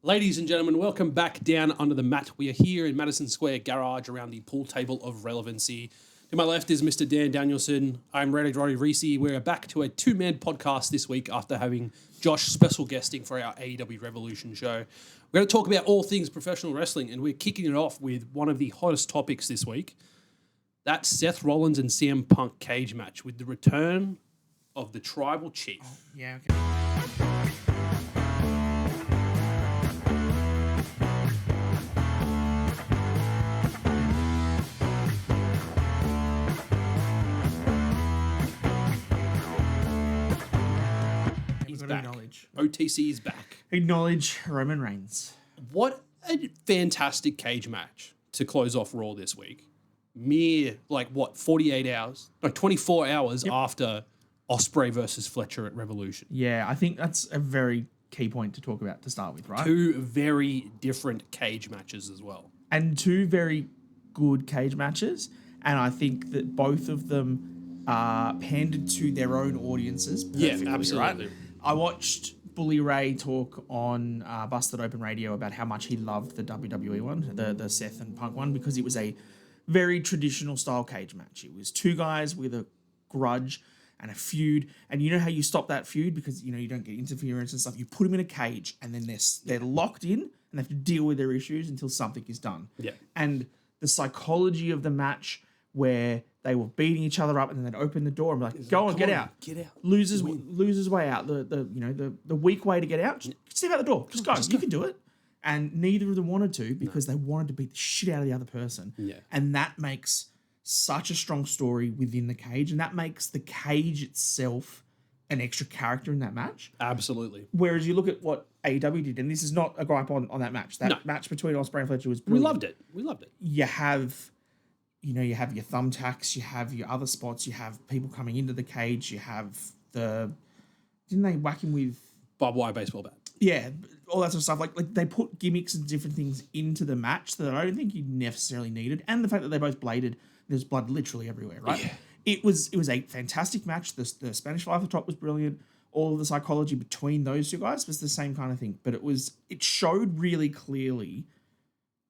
Ladies and gentlemen, welcome back down under the mat. We are here in Madison Square Garage around the pool table of relevancy. To my left is Mr. Dan Danielson. I'm Reece. We're back to a two-man podcast this week after having Josh special guesting for our AEW Revolution show. We're going to talk about all things professional wrestling, and we're kicking it off with one of the hottest topics this week. That's Seth Rollins and CM Punk cage match with the return of the Tribal Chief. Oh, yeah, okay. Acknowledge. OTC is back. Acknowledge Roman Reigns. What a fantastic cage match to close off Raw this week. Mere, 48 hours? No, 24 hours after Ospreay versus Fletcher at Revolution. Yeah, I think that's a very key point to talk about to start with, right? Two very different cage matches as well. And two very good cage matches. And I think that both of them are pandered to their own audiences perfectly, absolutely. Right? I watched Bully Ray talk on Busted Open Radio about how much he loved the WWE one, the Seth and Punk one, because it was a very traditional style cage match. It was two guys with a grudge and a feud, and you know how you stop that feud because you don't get interference and stuff. You put them in a cage, and then they're locked in and they have to deal with their issues until something is done. Yeah, and the psychology of the match where they were beating each other up and then they'd open the door and be like, go on, get out. Losers way out. The weak way to get out, just step out the door. Just go. You can do it. And neither of them wanted to because they wanted to beat the shit out of the other person. Yeah. And that makes such a strong story within the cage. And that makes the cage itself an extra character in that match. Absolutely. Whereas you look at what AEW did, and this is not a gripe on that match. That match between Ospreay and Fletcher was brilliant. We loved it. You have your thumbtacks, you have your other spots, you have people coming into the cage, you have didn't they whack him with barbed wire baseball bat? Yeah, all that sort of stuff. Like they put gimmicks and different things into the match that I don't think you necessarily needed. And the fact that they both bladed, there's blood literally everywhere, right? Yeah. It was a fantastic match. The Spanish Fly off the top was brilliant. All of the psychology between those two guys was the same kind of thing. But it showed really clearly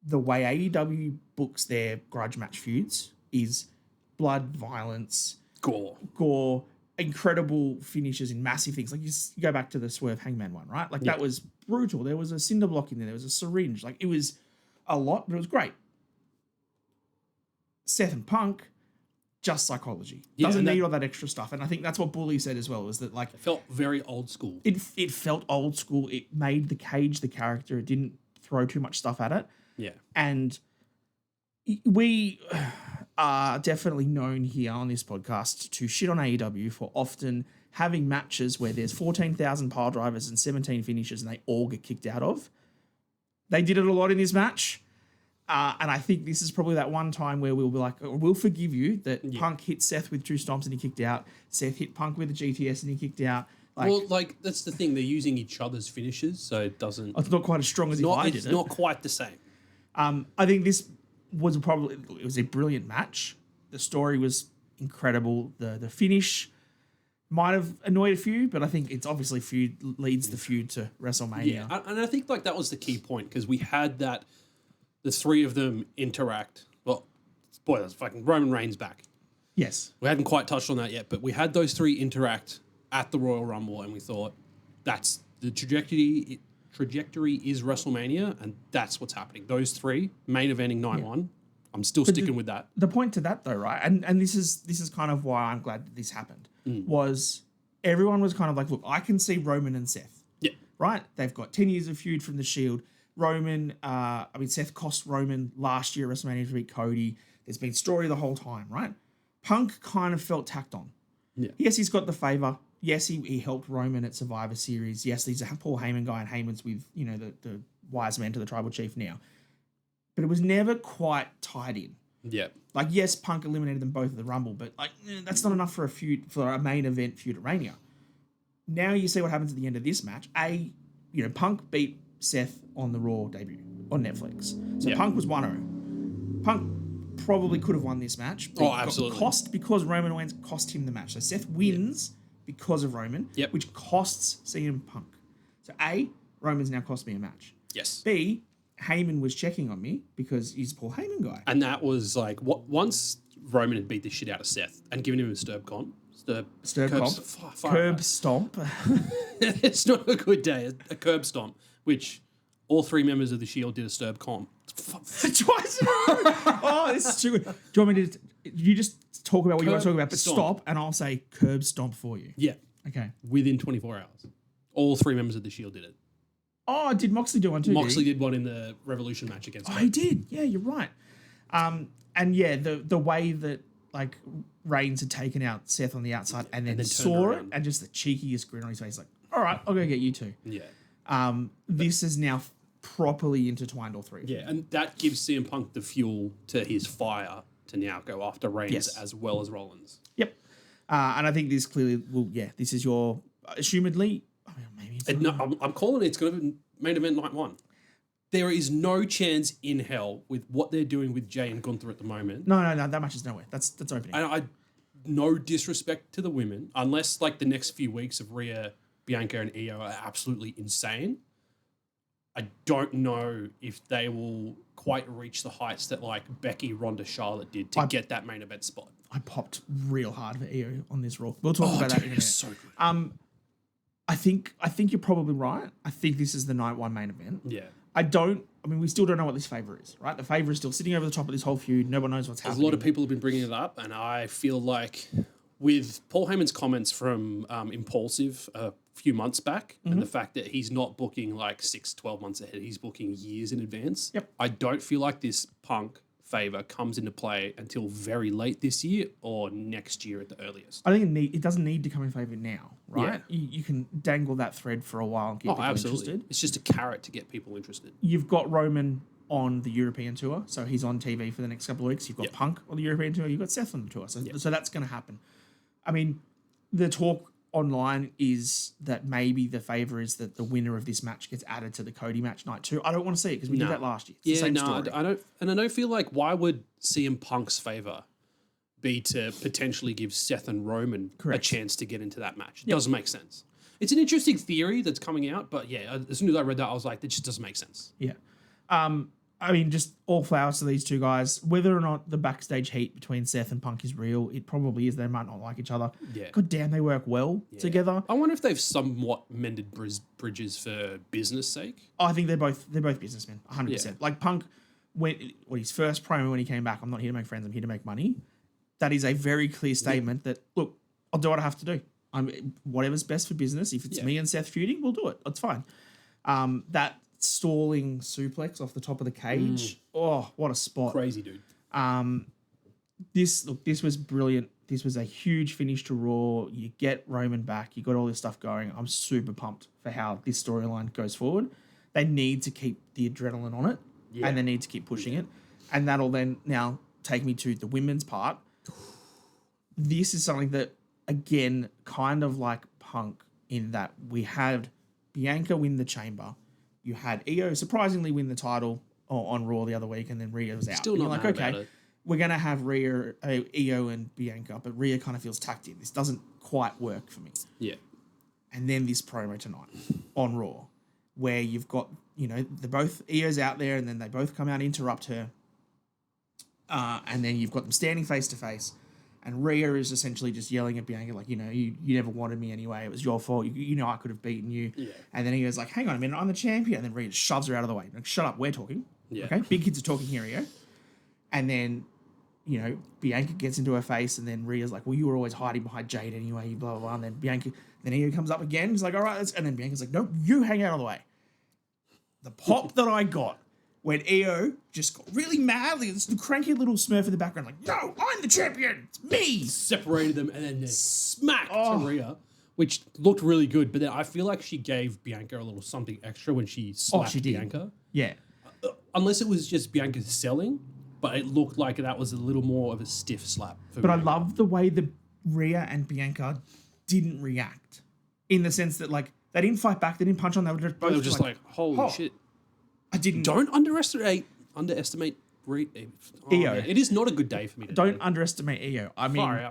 the way AEW books their grudge match feuds is blood, violence, gore, incredible finishes in massive things. Like you go back to the Swerve Hangman one, right? Like that was brutal. There was a cinder block in there. There was a syringe. Like it was a lot, but it was great. Seth and Punk, just psychology. Doesn't need all that extra stuff. And I think that's what Bully said as well, was that it felt very old school. It felt old school. It made the cage the character. It didn't throw too much stuff at it. Yeah. And we are definitely known here on this podcast to shit on AEW for often having matches where there's 14,000 pile drivers and 17 finishes and they all get kicked out of. They did it a lot in this match. And I think this is probably that one time where we'll be like, we'll forgive you that Punk hit Seth with two stomps and he kicked out. Seth hit Punk with a GTS and he kicked out. That's the thing. They're using each other's finishes, so it doesn't... It's not quite as strong as if I did it. It's not quite the same. I think this was it was a brilliant match. The story was incredible. The finish might have annoyed a few, but I think it's obviously leads the feud to WrestleMania. Yeah, and I think that was the key point because we had the three of them interact. Well, spoilers, fucking Roman Reigns back. Yes. We hadn't quite touched on that yet, but we had those three interact at the Royal Rumble and we thought that's the trajectory is WrestleMania, and that's what's happening. Those three main eventing night one. I'm still sticking with that. The point to that though, right? And this is kind of why I'm glad that this happened. Was everyone was kind of like, look, I can see Roman and Seth. Yeah. Right? They've got 10 years of feud from the Shield. Seth cost Roman last year at WrestleMania to beat Cody. There's been story the whole time, right? Punk kind of felt tacked on. Yeah. Yes, he's got the favor. Yes, he helped Roman at Survivor Series. Yes, he's a Paul Heyman guy, and Heyman's with, the wise man to the Tribal Chief now. But it was never quite tied in. Yeah. Yes, Punk eliminated them both at the Rumble, but that's not enough for a main event feud at Mania. Now you see what happens at the end of this match. Punk beat Seth on the Raw debut on Netflix. So Punk was 1-0. Punk probably could have won this match. Oh, absolutely. Cost because Roman Reigns cost him the match. So Seth wins because of Roman, which costs CM Punk. So Roman's now cost me a match. Yes. B, Heyman was checking on me because he's a Paul Heyman guy. And that was like, once Roman had beat the shit out of Seth and given him a Curb stomp. It's not a good day. A curb stomp, which all three members of the Shield did a stirb comp. Twice in a row. Oh, this is too good. Do you want me to? You just talk about what you want to talk about, but stop, and I'll say curb stomp for you. Yeah. Okay. Within 24 hours, all three members of the Shield did it. Oh, did Moxley do one too? Moxley did one in the Revolution match against. Oh, he did. Yeah, you're right. And yeah, the way that like Reigns had taken out Seth on the outside and then saw it, and just the cheekiest grin on his face, like, all right, I'll go get you two. Yeah. This is now properly intertwined all three. Yeah, and that gives CM Punk the fuel to his fire to now go after Reigns as well as Rollins. Yep. And I think this clearly will. Yeah, this is your assumedly. I mean, maybe it's I'm calling it. It's going to be main event night one. There is no chance in hell with what they're doing with Jay and Gunther at the moment. No. That match is nowhere. That's opening. And I no disrespect to the women, unless like the next few weeks of Rhea, Bianca, and Io are absolutely insane. I don't know if they will quite reach the heights that like Becky, Ronda, Charlotte did to get that main event spot. I popped real hard for Io on this Raw. We'll talk about that in a minute. So good. I think you're probably right. I think this is the night one main event. Yeah. We still don't know what this favour is, right? The favour is still sitting over the top of this whole feud. No one knows what's happening. A lot of people have been bringing it up, and I feel like with Paul Heyman's comments from Impulsive a few months back, and the fact that he's not booking like 6-12 months ahead, he's booking years in advance. Yep. I don't feel like this Punk favour comes into play until very late this year or next year at the earliest. I think it doesn't need to come in favour now, right? Yeah. You can dangle that thread for a while and keep people interested. It's just a carrot to get people interested. You've got Roman on the European tour, so he's on TV for the next couple of weeks. You've got Punk on the European tour. You've got Seth on the tour, so that's going to happen. I mean, the talk online is that maybe the favour is that the winner of this match gets added to the Cody match night 2. I don't want to see it because we did that last year. It's the same story. I don't feel like why would CM Punk's favour be to potentially give Seth and Roman a chance to get into that match? It doesn't make sense. It's an interesting theory that's coming out, but yeah, as soon as I read that, I was like, that just doesn't make sense. Yeah. I mean, just all flowers to these two guys. Whether or not the backstage heat between Seth and Punk is real, it probably is. They might not like each other. Yeah. God damn, they work well together. I wonder if they've somewhat mended bridges for business sake. I think they're both businessmen, 100%. Yeah. Like Punk, his first promo when he came back, I'm not here to make friends, I'm here to make money. That is a very clear statement that, look, I'll do what I have to do. Whatever's best for business. If it's me and Seth feuding, we'll do it. It's fine. That stalling suplex off the top of the cage. Oh, what a spot. Crazy, dude. This was brilliant. This was a huge finish to Raw. You get Roman back. You got all this stuff going. I'm super pumped for how this storyline goes forward. They need to keep the adrenaline on it and they need to keep pushing it. And that'll then now take me to the women's part. This is something that, again, kind of like Punk in that we had Bianca win the Chamber. You had Io surprisingly win the title on Raw the other week, and then Rhea was out. Still not like, okay, we're going to have Io and Bianca, but Rhea kind of feels tacked in. This doesn't quite work for me. Yeah. And then this promo tonight on Raw, where you've got, they're both Io's out there, and then they both come out and interrupt her. And then you've got them standing face to face. And Rhea is essentially just yelling at Bianca, like, you never wanted me anyway. It was your fault. I could have beaten you. Yeah. And then he goes like, hang on a minute, I'm the champion. And then Rhea shoves her out of the way. Like, shut up, we're talking. Yeah. Okay, big kids are talking here, Io. And then, Bianca gets into her face, and then Rhea's like, well, you were always hiding behind Jade anyway, blah, blah, blah. And then Io comes up again. He's like, all right, and then Bianca's like, no, you hang out of the way. The pop that I got when Io just got really mad, like this cranky little smurf in the background, like, no, I'm the champion, it's me. Separated them and then they smacked to Rhea, which looked really good. But then I feel like she gave Bianca a little something extra when she slapped Bianca. Yeah. Unless it was just Bianca selling, but it looked like that was a little more of a stiff slap. But I love the way that Rhea and Bianca didn't react, in the sense that, like, they didn't fight back, they didn't punch on, they were just like holy shit. Don't underestimate Io. It is not a good day for me today. Don't underestimate Io. I mean,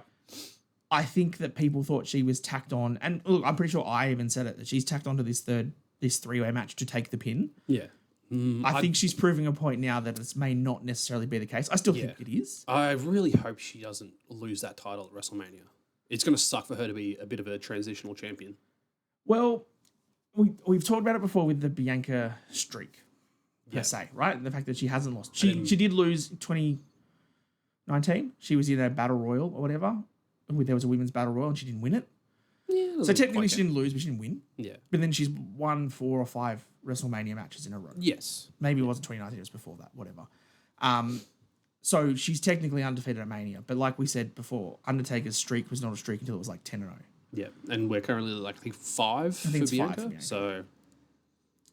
I think that people thought she was tacked on, and look, I'm pretty sure I even said it, that she's tacked onto this third this 3-way match to take the pin. Yeah. I think she's proving a point now that this may not necessarily be the case. I still think it is. I really hope she doesn't lose that title at WrestleMania. It's going to suck for her to be a bit of a transitional champion. Well, we've talked about it before with the Bianca streak, per se, right? The fact that she hasn't lost. She did lose 2019. She was in a battle royal or whatever. There was a women's battle royal and she didn't win it. Yeah, So technically she didn't lose, but she didn't win. Yeah. But then she's won 4 or 5 WrestleMania matches in a row. Yes. Maybe it wasn't 2019, it was before that, whatever. So she's technically undefeated at Mania. But like we said before, Undertaker's streak was not a streak until it was like 10-0. Yeah. And we're currently like, I think 5 for Bianca. For Bianca.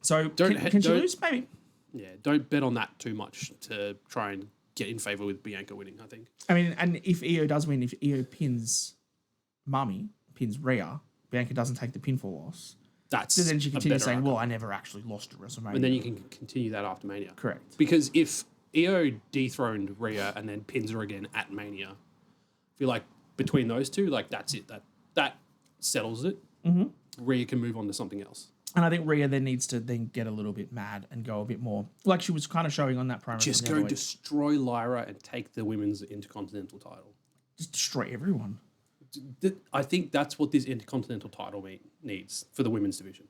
So Can she lose? Maybe. Yeah, don't bet on that too much to try and get in favour with Bianca winning, I think. I mean, and if Io does win, if Io pins Rhea, Bianca doesn't take the pinfall loss. So then she continues saying, well, I never actually lost at WrestleMania. And then you can continue that after Mania. Correct. Because if Io dethroned Rhea and then pins her again at Mania, I feel like between those two, like that's it. That settles it. Mm-hmm. Rhea can move on to something else. And I think Rhea then needs to then get a little bit mad and go a bit more, like she was kind of showing on that promo. Just go destroy Lyra and take the women's Intercontinental title. Just destroy everyone. I think that's what this Intercontinental title needs for the women's division.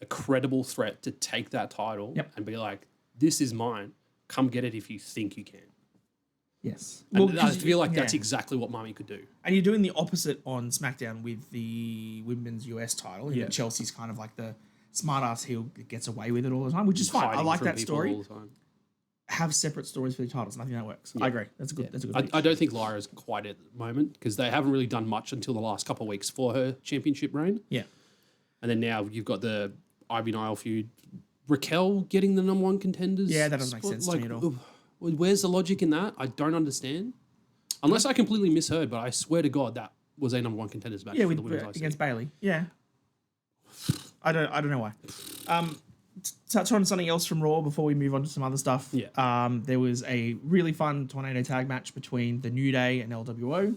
A credible threat to take that title and be like, this is mine. Come get it if you think you can. Yes. And I feel like that's exactly what Mummy could do. And you're doing the opposite on SmackDown with the women's US title. Yeah. Chelsea's kind of like the smart-ass heel that gets away with it all the time, which is fine. I like that story. All the time. Have separate stories for the titles, and I think that works. Yeah. I agree. That's a good. I don't think Lyra's quite at the moment because they haven't really done much until the last couple of weeks for her championship reign. Yeah, and then now you've got the Ivy Nile feud. Raquel getting the number 1 contenders. Yeah, that doesn't make sense to me at all. Where's the logic in that? I don't understand. Unless I completely misheard, but I swear to God that was a number 1 contenders match for the women's IC. Against Bayley. Yeah, I don't know why. Touch on something else from Raw before we move on to some other stuff. Yeah. There was a really fun tornado tag match between the New Day and LWO.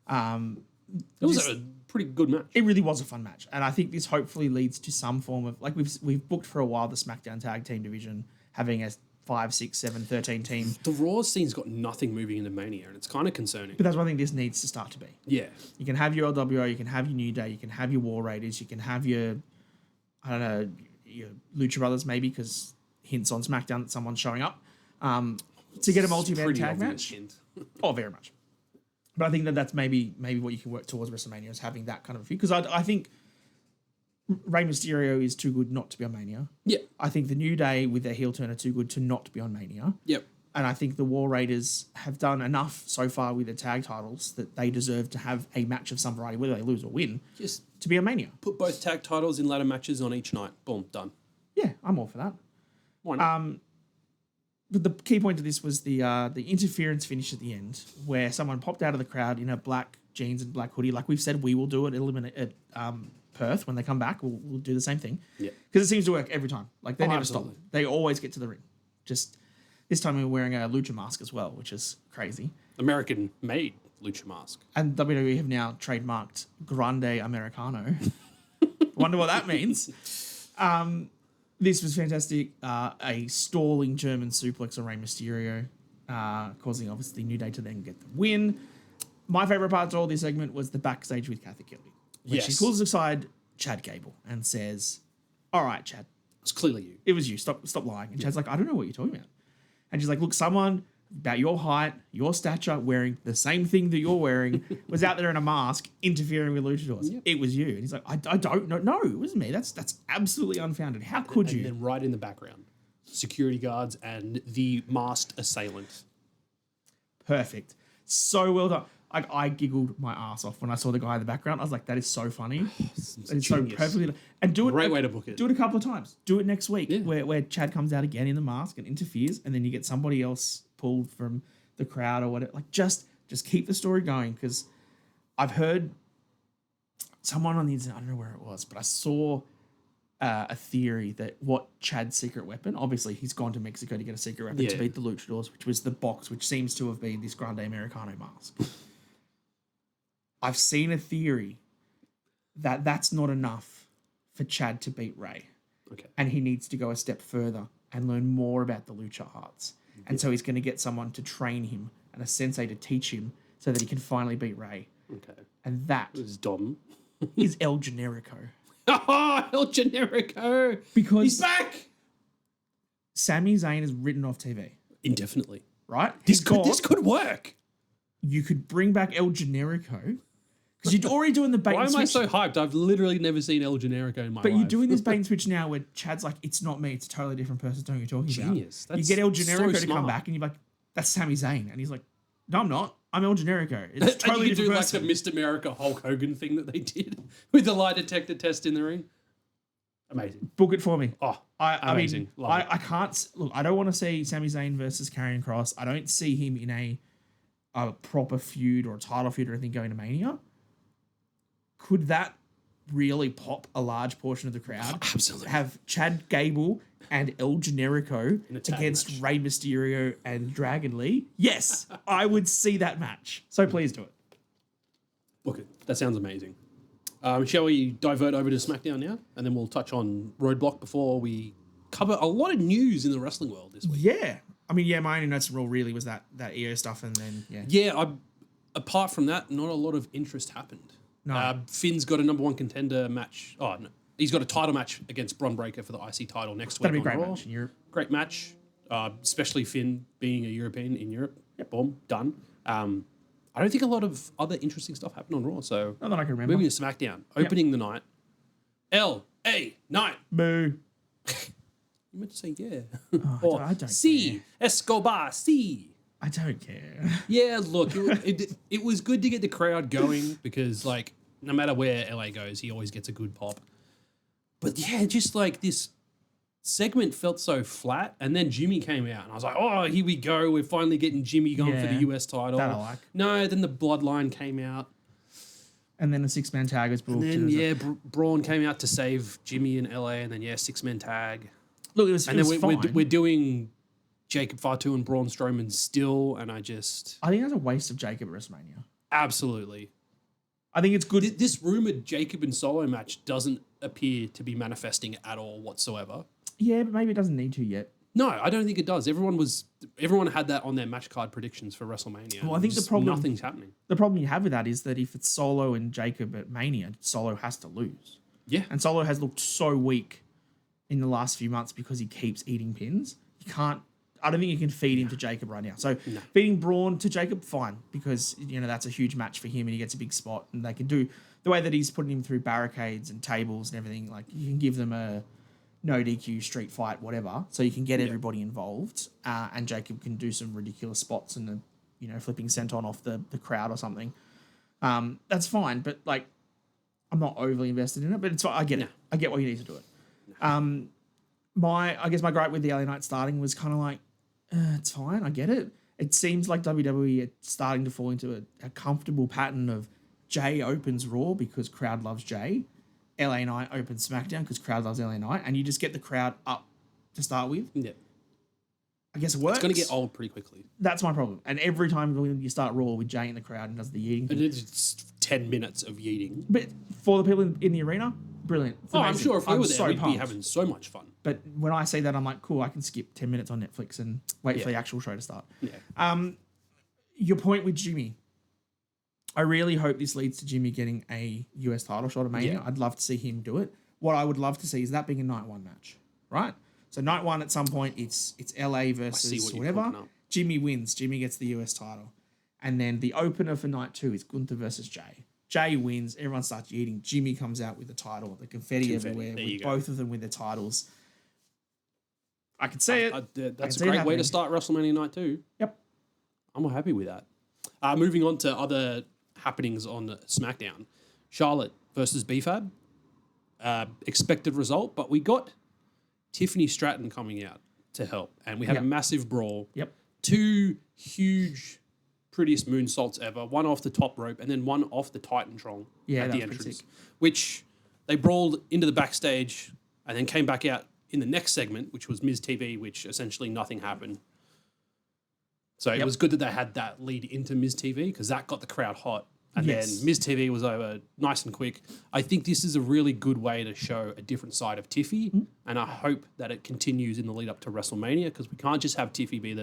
It was a pretty good match. It really was a fun match, and I think this hopefully leads to some form of like we've booked for a while the SmackDown tag team division having a 5, 6, 7, 13 team. The Raw scene's got nothing moving into Mania, and it's kind of concerning. But that's what I think this needs to start to be. Yeah. You can have your LWO, you can have your New Day, you can have your War Raiders, you can have your, I don't know, your Lucha Brothers maybe, because hints on SmackDown that someone's showing up, to get a multi-man tag match. Oh, very much. But I think that's maybe what you can work towards WrestleMania is having that kind of a feud. Because I think Rey Mysterio is too good not to be on Mania. Yeah. I think the New Day with their heel turn are too good to not be on Mania. Yep. And I think the War Raiders have done enough so far with their tag titles that they deserve to have a match of some variety, whether they lose or win, just to be on Mania. Put both tag titles in ladder matches on each night. Boom, done. Yeah, I'm all for that. Why not? But the key point of this was the interference finish at the end, where someone popped out of the crowd in a black jeans and black hoodie. Like we've said, we will do it at Perth when they come back. We'll do the same thing. Yeah, because it seems to work every time. Like they never absolutely. stop. They always get to the ring. Just this time we were wearing a lucha mask as well, which is crazy. American-made lucha mask. And WWE have now trademarked Grande Americano. Wonder what that means. This was fantastic. A stalling German suplex on Rey Mysterio, causing obviously New Day to then get the win. My favourite part of all this segment was the backstage with Kathy Kelly. When she pulls aside Chad Gable and says, "All right, Chad. It's clearly you. It was you. Stop lying." And Chad's like, "I don't know what you're talking about." And she's like, "Look, someone about your height, your stature, wearing the same thing that you're wearing, was out there in a mask interfering with luchadors. Yep. It was you." And he's like, I don't know. No, it wasn't me. That's absolutely unfounded. How could you? And then right in the background, security guards and the masked assailant. Perfect. So well done. I giggled my ass off when I saw the guy in the background. I was like, that is so funny. It's so perfectly done. And do it. Great way to book it. Do it a couple of times. Do it next week where Chad comes out again in the mask and interferes, and then you get somebody else pulled from the crowd or whatever. Like just keep the story going, because I've heard someone on the internet, I don't know where it was, but I saw a theory that what Chad's secret weapon, obviously he's gone to Mexico to get a secret weapon to beat the luchadors, which was the box, which seems to have been this Grande Americano mask. I've seen a theory that that's not enough for Chad to beat Ray. Okay. And he needs to go a step further and learn more about the lucha arts. And so he's going to get someone to train him and a sensei to teach him so that he can finally beat Ray. Okay. And that It's Dom. is El Generico. Oh, El Generico. Because he's back. Sami Zayn is written off TV, Indefinitely. right? This could work. You could bring back El Generico because you're already doing the bait Why and am I switch. so hyped? I've literally never seen El Generico in my But life. you're doing this bait and switch now where Chad's like, it's not me, it's a totally different person. Don't you talking Genius. about? You That's get El so Generico to smart. come back and you're like, that's Sami Zayn. And he's like, no, I'm not. I'm El Generico. It's a And totally you could different do person. like the Mr. America Hulk Hogan thing that they did with the lie detector test in the ring. Amazing. Book it for me. Oh, I amazing. mean, Love it. I can't look. I don't want to see Sami Zayn versus Karrion Kross. I don't see him in a proper feud or a title feud or anything going to Mania. Could that really pop a large portion of the crowd? Absolutely. Have Chad Gable and El Generico In a tag against match. Rey Mysterio and Dragon Lee? Yes, I would see that match. So please do it. Look, that sounds amazing. Shall we divert over to SmackDown now? And then we'll touch on Roadblock before we cover a lot of news in the wrestling world this week. Yeah. I mean, yeah, my only notes from Raw really was that EO stuff and then, yeah. Yeah, apart from that, not a lot of interest happened. No. Finn's got a number one contender match. Oh, no. He's got a title match against Bron Breakker for the IC title next week. That'd be a on great Raw. match in Europe. Great match, especially Finn being a European in Europe. Yep. Boom, done. I don't think a lot of other interesting stuff happened on Raw. So Not that I can remember. moving to SmackDown, opening the night, LA Night. Boo. You meant to say yeah. Oh, I don't C Escobar C. I don't care. Yeah, look, it was good to get the crowd going because, like, no matter where LA goes, he always gets a good pop. But yeah, just like this segment felt so flat, and then Jimmy came out, and I was like, oh, here we go. We're finally getting Jimmy going for Yeah, the US title. that I like. No, then the Bloodline came out. And then a 6-man tag was booked. And then, Braun came out to save Jimmy in LA, and then, 6-man tag. Look, it was And fine. we're doing Jacob Fatu and Braun Strowman still, and I think that's a waste of Jacob at WrestleMania. absolutely. I think it's good. This rumored Jacob and Solo match doesn't appear to be manifesting at all whatsoever. Yeah, but maybe it doesn't need to yet. No, I don't think it does. Everyone had that on their match card predictions for WrestleMania. Well, I think the Just problem- nothing's happening. The problem you have with that is that if it's Solo and Jacob at Mania, Solo has to lose. Yeah, And Solo has looked so weak in the last few months because he keeps eating pins. You can't. I don't think you can feed him to Jacob right now. So feeding Braun to Jacob, fine, because that's a huge match for him and he gets a big spot and they can do the way that he's putting him through barricades and tables and everything. Like you can give them a no DQ street fight, whatever, so you can get everybody involved and Jacob can do some ridiculous spots and flipping senton off the crowd or something. That's fine, but like I'm not overly invested in it. But it's fine. I get it. I get why you need to do it. I guess my gripe with the LA Knight starting was kind of like, it's fine, I get it. It seems like WWE are starting to fall into a comfortable pattern of Jay opens Raw because crowd loves Jay, LA Knight opens SmackDown because crowd loves LA Knight, and you just get the crowd up to start with. yeah. I guess it works. It's going to get old pretty quickly. That's my problem. And every time when you start Raw with Jay in the crowd and does the yeeting And thing. it's 10 minutes of yeeting. But for the people in the arena, brilliant. It's I'm amazing. sure if we were there, so we'd be pumped. having so much fun. But when I say that, I'm like, cool, I can skip 10 minutes on Netflix and wait for the actual show to start. Yeah. Your point with Jimmy. I really hope this leads to Jimmy getting a US title shot at Mania. Yeah. I'd love to see him do it. What I would love to see is that being a night one match, right? So night one at some point, it's LA versus what you're whatever. cooking up. Jimmy wins. Jimmy gets the US title. And then the opener for night two is Gunther versus Jay. Jay wins. Everyone starts eating. Jimmy comes out with the title. The confetti everywhere. There you With go. both of them with their titles. I can see it. That's see a it great way happening. to start WrestleMania night too. Yep. I'm happy with that. Moving on to other happenings on SmackDown. Charlotte versus B-Fab. Expected result, but we got Tiffany Stratton coming out to help. And we had a massive brawl. Yep. 2 huge, prettiest moonsaults ever. One off the top rope and then one off the Titantron Yeah, at that the was pretty entrance. sick. Which they brawled into the backstage and then came back out in the next segment, which was Miz TV, which essentially nothing happened. So it was good that they had that lead into Miz TV because that got the crowd hot. And Yes. then Miz TV was over nice and quick. I think this is a really good way to show a different side of Tiffy, and I hope that it continues in the lead up to WrestleMania, because we can't just have Tiffy be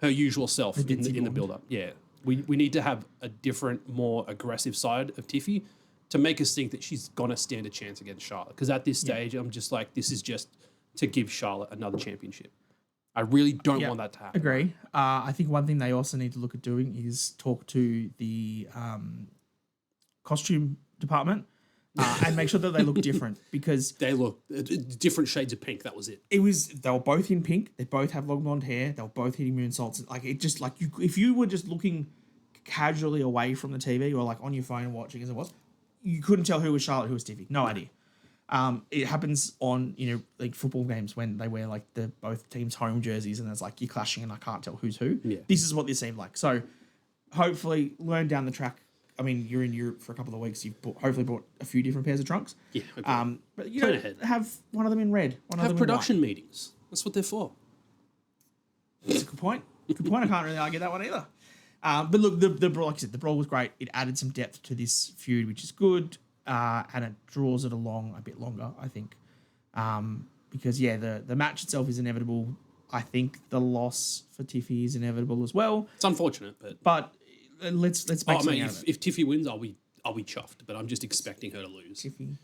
her usual self in the build up. Yeah, we need to have a different, more aggressive side of Tiffy to make us think that she's gonna stand a chance against Charlotte. Because at this stage, I'm just like, this is just to give Charlotte another championship. I really don't want that to happen. Agree. I think one thing they also need to look at doing is talk to the costume department and make sure that they look different, because They look different shades of pink. That was it. they were both in pink. They both have long blonde hair. They were both hitting moonsaults. Like, it just, like, if you were just looking casually away from the TV or like on your phone watching as it was, you couldn't tell who was Charlotte, who was Tiffy. No idea. It happens on, like football games when they wear like the both teams' home jerseys and it's like you're clashing and I can't tell who's who. Yeah. This is what this seemed like. So hopefully learn down the track. I mean, you're in Europe for a couple of weeks. You've hopefully bought a few different pairs of trunks. Yeah. Okay. But Plan ahead. have one of them in red. One of Have them production meetings. That's what they're for. in white. That's a good point. Good point. I can't really argue that one either. But look, the brawl, like I said, the brawl was great. It added some depth to this feud, which is good. And it draws it along a bit longer, I think. Because, the match itself is inevitable. I think the loss for Tiffy is inevitable as well. It's unfortunate, but let's make something out of it. if Tiffy wins, I'll be chuffed. But I'm just expecting her to lose. Tiffy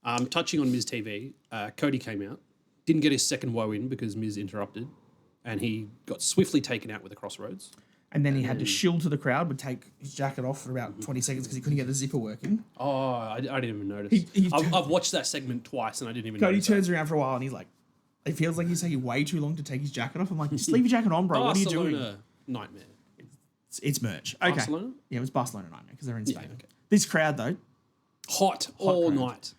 time. Touching on Miz TV, Cody came out, didn't get his second woe in because Miz interrupted, and he got swiftly taken out with a crossroads. And then he had to shill to the crowd, would take his jacket off for about 20 seconds because he couldn't get the zipper working. Oh, I didn't even notice. I've watched that segment twice and I didn't even Cody notice. turns around for a while and he's like, it feels like he's taking way too long to take his jacket off. I'm like, just leave your jacket on, bro. What are you doing? Barcelona Nightmare. It's merch. Okay. Barcelona? Yeah, it was Barcelona Nightmare because they're in Spain. okay. This crowd, though, Hot all crowd.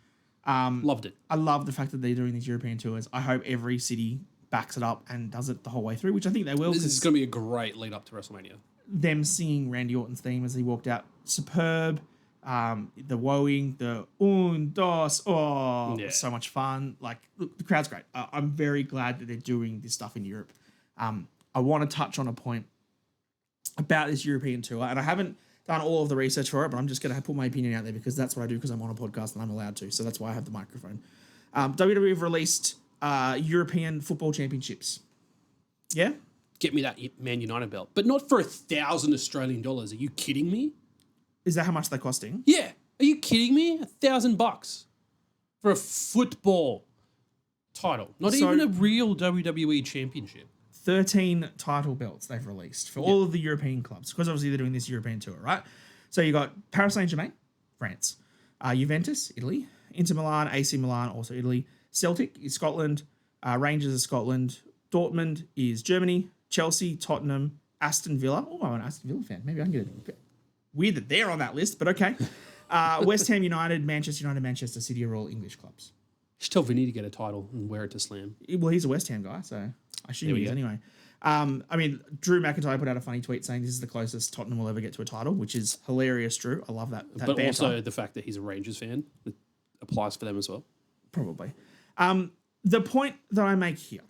night. Loved it. I love the fact that they're doing these European tours. I hope every city backs it up and does it the whole way through, which I think they will. This is going to be a great lead up to WrestleMania. Them singing Randy Orton's theme as he walked out, superb. The woeing, the un, dos, so much fun. Like, look, the crowd's great. I'm very glad that they're doing this stuff in Europe. I want to touch on a point about this European tour, and I haven't done all of the research for it, but I'm just going to put my opinion out there because that's what I do because I'm on a podcast and I'm allowed to. So that's why I have the microphone. WWE have released European football championships. Yeah? Get me that Man United belt, but not for 1,000 Australian dollars. Are you kidding me? Is that how much they're costing? Yeah. Are you kidding me? $1,000 for a football title, not even a real WWE championship. 13 title belts they've released for all of the European clubs because obviously they're doing this European tour, right? So you got Paris Saint-Germain, France, Juventus, Italy, Inter Milan, AC Milan, also Italy, Celtic is Scotland, Rangers is Scotland, Dortmund is Germany, Chelsea, Tottenham, Aston Villa. Oh, I'm an Aston Villa fan. Maybe I can get it. Weird that they're on that list, but okay. West Ham United, Manchester City are all English clubs. You should tell Vinny to get a title and wear it to Slam. Well, he's a West Ham guy, so I assume he is anyway. I mean, Drew McIntyre put out a funny tweet saying this is the closest Tottenham will ever get to a title, which is hilarious, Drew. I love that But banter. also the fact that he's a Rangers fan, it applies for them as well. Probably. The point that I make here,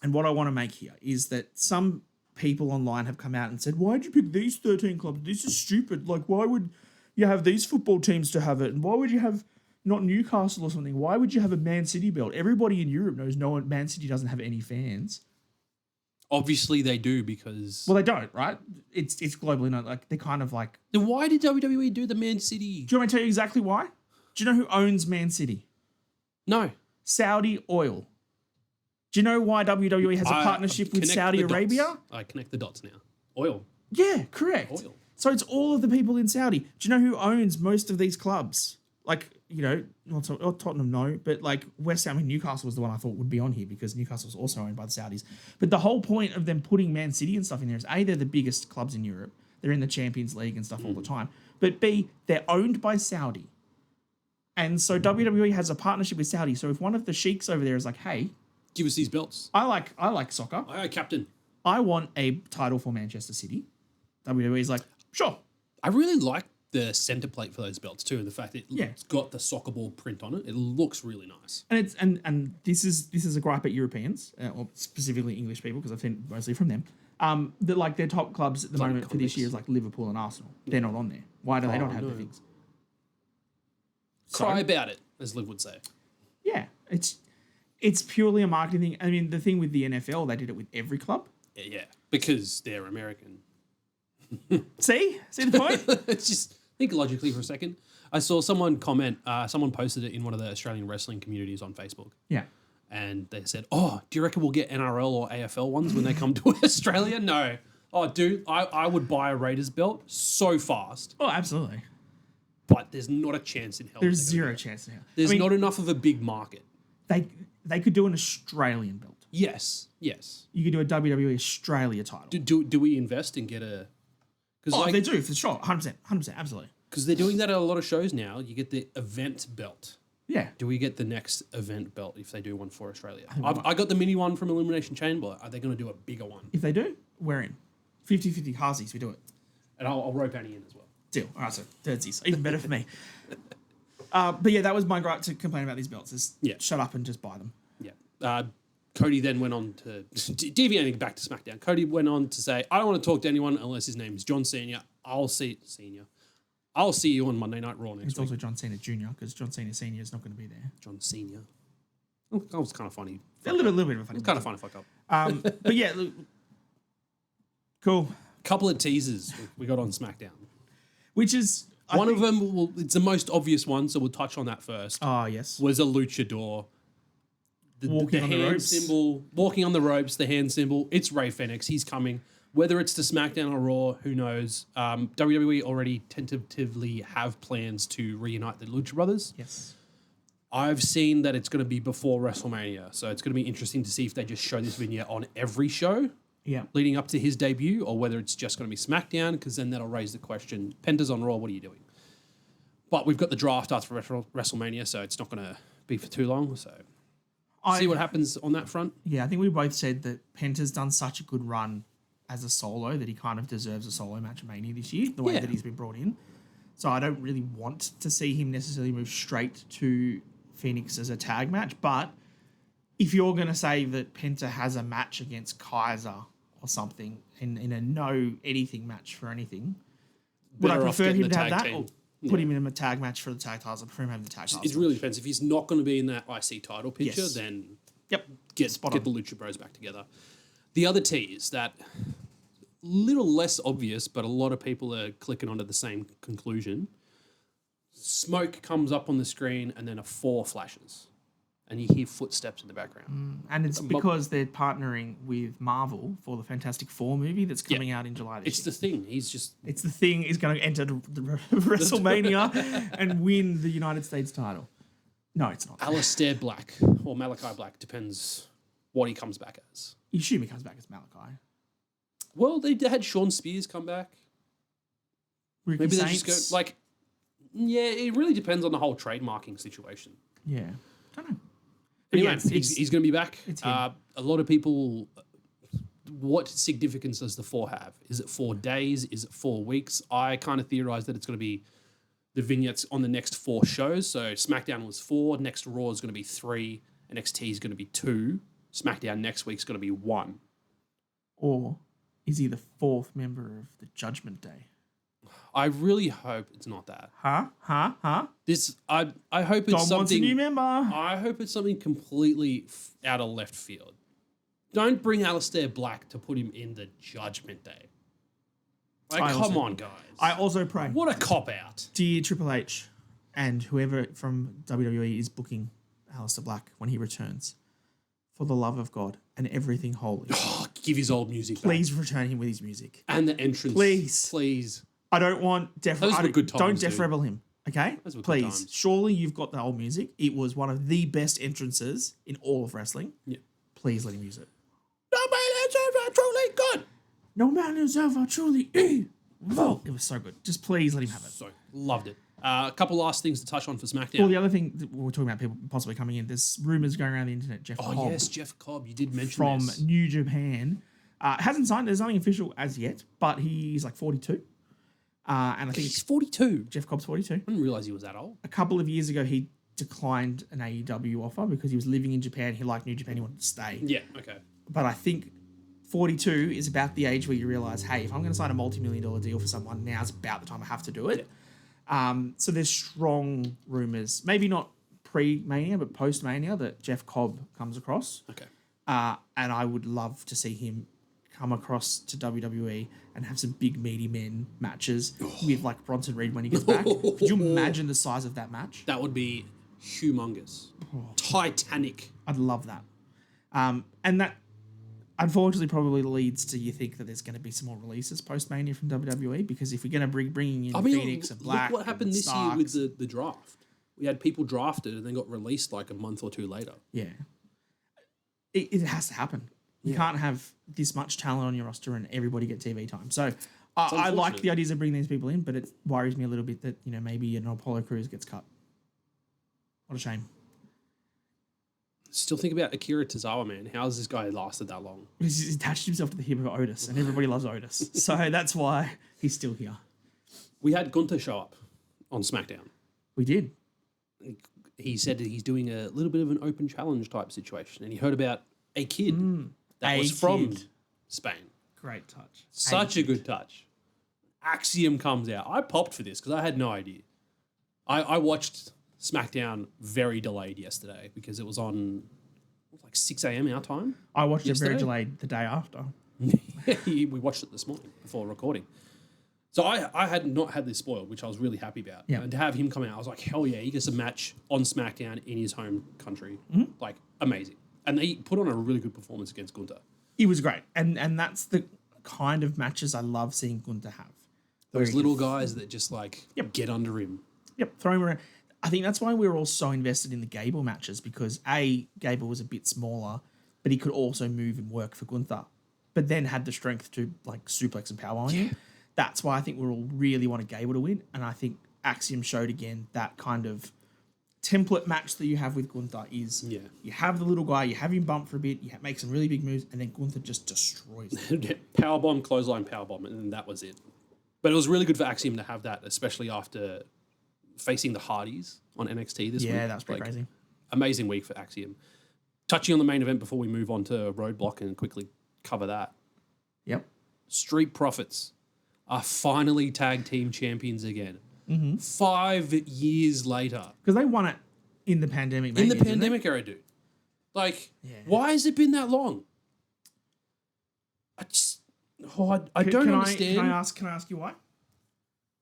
and what I want to make here, is that some people online have come out and said, why'd you pick these 13 clubs? This is stupid. Like, why would you have these football teams to have it? And why would you have not Newcastle or something? Why would you have a Man City belt? Everybody in Europe knows Man City doesn't have any fans. Obviously they do because... Well, they don't, right? It's globally known. Like, they're kind of like... Then why did WWE do the Man City? Do you want me to tell you exactly why? Do you know who owns Man City? No. Saudi Oil. Do you know why WWE has a partnership with Saudi Arabia? I connect the dots now. Oil. Yeah, correct. Oil. So it's all of the people in Saudi. Do you know who owns most of these clubs? Like, not Tottenham, no, but like West Ham and Newcastle was the one I thought would be on here because Newcastle was also owned by the Saudis. But the whole point of them putting Man City and stuff in there is A, they're the biggest clubs in Europe. They're in the Champions League and stuff all the time. But B, they're owned by Saudi. And so WWE has a partnership with Saudi. So if one of the sheiks over there is like, hey, give us these belts. I like soccer. Aye, Captain. I want a title for Manchester City. WWE is like, sure. I really like the center plate for those belts too, and the fact that it's got the soccer ball print on it. It looks really nice. And it's and this is a gripe at Europeans, or specifically English people, because I've seen mostly from them. Their top clubs at the moment for this year is like Liverpool and Arsenal. They're not on there. Why do they not have the things? Cry about it, as Liv would say. Yeah, it's purely a marketing thing. I mean, the thing with the NFL, they did it with every club. Yeah, because they're American. See the point? It's just think logically for a second. I saw someone comment. Someone posted it in one of the Australian wrestling communities on Facebook. Yeah. And they said, "Oh, do you reckon we'll get NRL or AFL ones when they come to Australia?" No. Oh, dude, I would buy a Raiders belt so fast. Oh, absolutely. But there's not a chance in hell. There's zero chance in hell. There's not enough of a big market. They could do an Australian belt. Yes. You could do a WWE Australia title. Do we invest and get a... They do, for sure. 100%, absolutely. Because they're doing that at a lot of shows now. You get the event belt. Yeah. Do we get the next event belt if they do one for Australia? I got the mini one from Elimination Chamber. Are they going to do a bigger one? If they do, we're in. 50-50 Harsies, we do it. And I'll rope Annie in as well. Deal. All right, so thirdsies. Even better for me. But yeah, that was my gripe to complain about these belts is shut up and just buy them. Yeah. Cody then went on to, deviating back to SmackDown, Cody went on to say, I don't want to talk to anyone unless his name is John Cena. I'll see you on Monday Night Raw next week. It's also John Cena Jr. because John Cena Sr. is not going to be there. John Cena. That was kind of funny. A little bit of a funny. It's kind of funny fuck up. But yeah, look, cool. Couple of teasers we got on SmackDown. Which is... One of them, it's the most obvious one, so we'll touch on that first. Oh, yes. Was a luchador. Walking on the ropes. Symbol, walking on the ropes, the hand symbol. It's Rey Fenix. He's coming. Whether it's to SmackDown or Raw, who knows? WWE already tentatively have plans to reunite the Lucha Brothers. Yes. I've seen that it's going to be before WrestleMania, so it's going to be interesting to see if they just show this vignette on every show leading up to his debut, or whether it's just going to be SmackDown, because then that'll raise the question, Penta's on Raw, what are you doing? But we've got the draft after WrestleMania, so it's not going to be for too long, so... see what happens on that front. Yeah, I think we both said that Penta's done such a good run as a solo that he kind of deserves a solo match at Mania this year, the way that he's been brought in. So I don't really want to see him necessarily move straight to Phoenix as a tag match. But if you're going to say that Penta has a match against Kaiser or something in a no anything match for anything, would I prefer him to have that or put him in a tag match for the tag titles? I prefer him to have the tag titles. It really depends. If he's not going to be in that IC title picture, then get the Lucha Bros back together. The other tease that little less obvious, but a lot of people are clicking onto the same conclusion. Smoke comes up on the screen and then a 4 flashes. And you hear footsteps in the background. And it's because they're partnering with Marvel for the Fantastic Four movie that's coming out in July this year. It's the Thing. It's the Thing is going to enter the WrestleMania and win the United States title. No, it's not. Aleister Black or Malachi Black, depends what he comes back as. You assume he comes back as Malachi. Well, they had Sean Spears come back. Ricky Maybe Saints. they just go, it really depends on the whole trademarking situation. Yeah. Don't know. Anyway, he's going to be back. A lot of people, what significance does the 4 have? Is it 4 days? Is it 4 weeks? I kind of theorize that it's going to be the vignettes on the next 4 shows. So SmackDown was 4, next Raw is going to be 3, NXT is going to be 2, SmackDown next week is going to be 1. Or is he the 4th member of the Judgment Day? I really hope it's not that. Huh? I hope it's Dom something... wants a new member. I hope it's something completely out of left field. Don't bring Aleister Black to put him in the Judgment Day. Come on, guys. I also pray. What a cop-out. Dear Triple H and whoever from WWE is booking Aleister Black when he returns, for the love of God and everything holy. Oh, give his old music back. Please return him with his music. And the entrance. Please. I don't want Those were good times, don't Def Rebel him, okay? Those were good Please. times. Surely you've got the old music. It was one of the best entrances in all of wrestling. Yeah. Please let him use it. No man is ever truly good. No man is ever truly evil. It was so good. Just please let him have it. So, loved it. A couple last things to touch on for SmackDown. Well, the other thing that we're talking about people possibly coming in, there's rumours going around the internet. Jeff Cobb. Yes, Jeff Cobb. You did mention from this. New Japan. Hasn't signed. There's nothing official as yet, but he's like 42. And I think He's 42. Jeff Cobb's 42. I didn't realise he was that old. A couple of years ago, he declined an AEW offer because he was living in Japan. He liked New Japan. He wanted to stay. Yeah, okay. But I think 42 is about the age where you realize, hey, if I'm going to sign a multi-million-dollar deal for someone, now's about the time I have to do it. Yeah. So there's strong rumors, maybe not pre-Mania, but post-Mania, that Jeff Cobb comes across. Okay. And I would love to see him come across to WWE and have some big meaty men matches with like Bronson Reed when he gets back. Could you imagine the size of that match? That would be humongous. Titanic. I'd love that. And that unfortunately probably leads to you think that there's going to be some more releases post-Mania from WWE, because if we're going to bring in Phoenix and Black, look what happened this year with the draft. We had people drafted and then got released like a month or two later. Yeah. It has to happen. You can't have this much talent on your roster and everybody get TV time. So I like the ideas of bringing these people in, but it worries me a little bit that, maybe an Apollo Crews gets cut. What a shame. Still think about Akira Tozawa, man. How has this guy lasted that long? He's attached himself to the hip of Otis, and everybody loves Otis. So that's why he's still here. We had Gunther show up on SmackDown. We did. He said that he's doing a little bit of an open challenge type situation, and he heard about a kid that was from Spain. Great touch. Such a good touch. Axiom comes out. I popped for this because I had no idea. I watched SmackDown very delayed yesterday because it was on like 6 a.m. our time. I watched it very delayed the day after. We watched it this morning before recording. So I had not had this spoiled, which I was really happy about. Yeah. And to have him come out, I was like, hell yeah, he gets a match on SmackDown in his home country. Like, amazing. And they put on a really good performance against Gunther. He was great. And that's the kind of matches I love seeing Gunther have. Those little guys that just like get under him. Yep, throw him around. I think that's why we were all so invested in the Gable matches, because Gable was a bit smaller, but he could also move and work for Gunther, but then had the strength to like suplex and power on him. That's why I think we all really wanted Gable to win. And I think Axiom showed again that kind of template match that you have with Gunther is you have the little guy, you have him bump for a bit, you make some really big moves, and then Gunther just destroys him. Powerbomb, clothesline, powerbomb, and that was it. But it was really good for Axiom to have that, especially after facing the Hardys on NXT this week. Yeah, that's pretty crazy. Amazing week for Axiom. Touching on the main event before we move on to Roadblock and quickly cover that. Yep. Street Profits are finally tag team champions again. 5 years later. Because they won it in the pandemic. In the pandemic era, dude. Like, why has it been that long? I don't understand. Can I ask you why?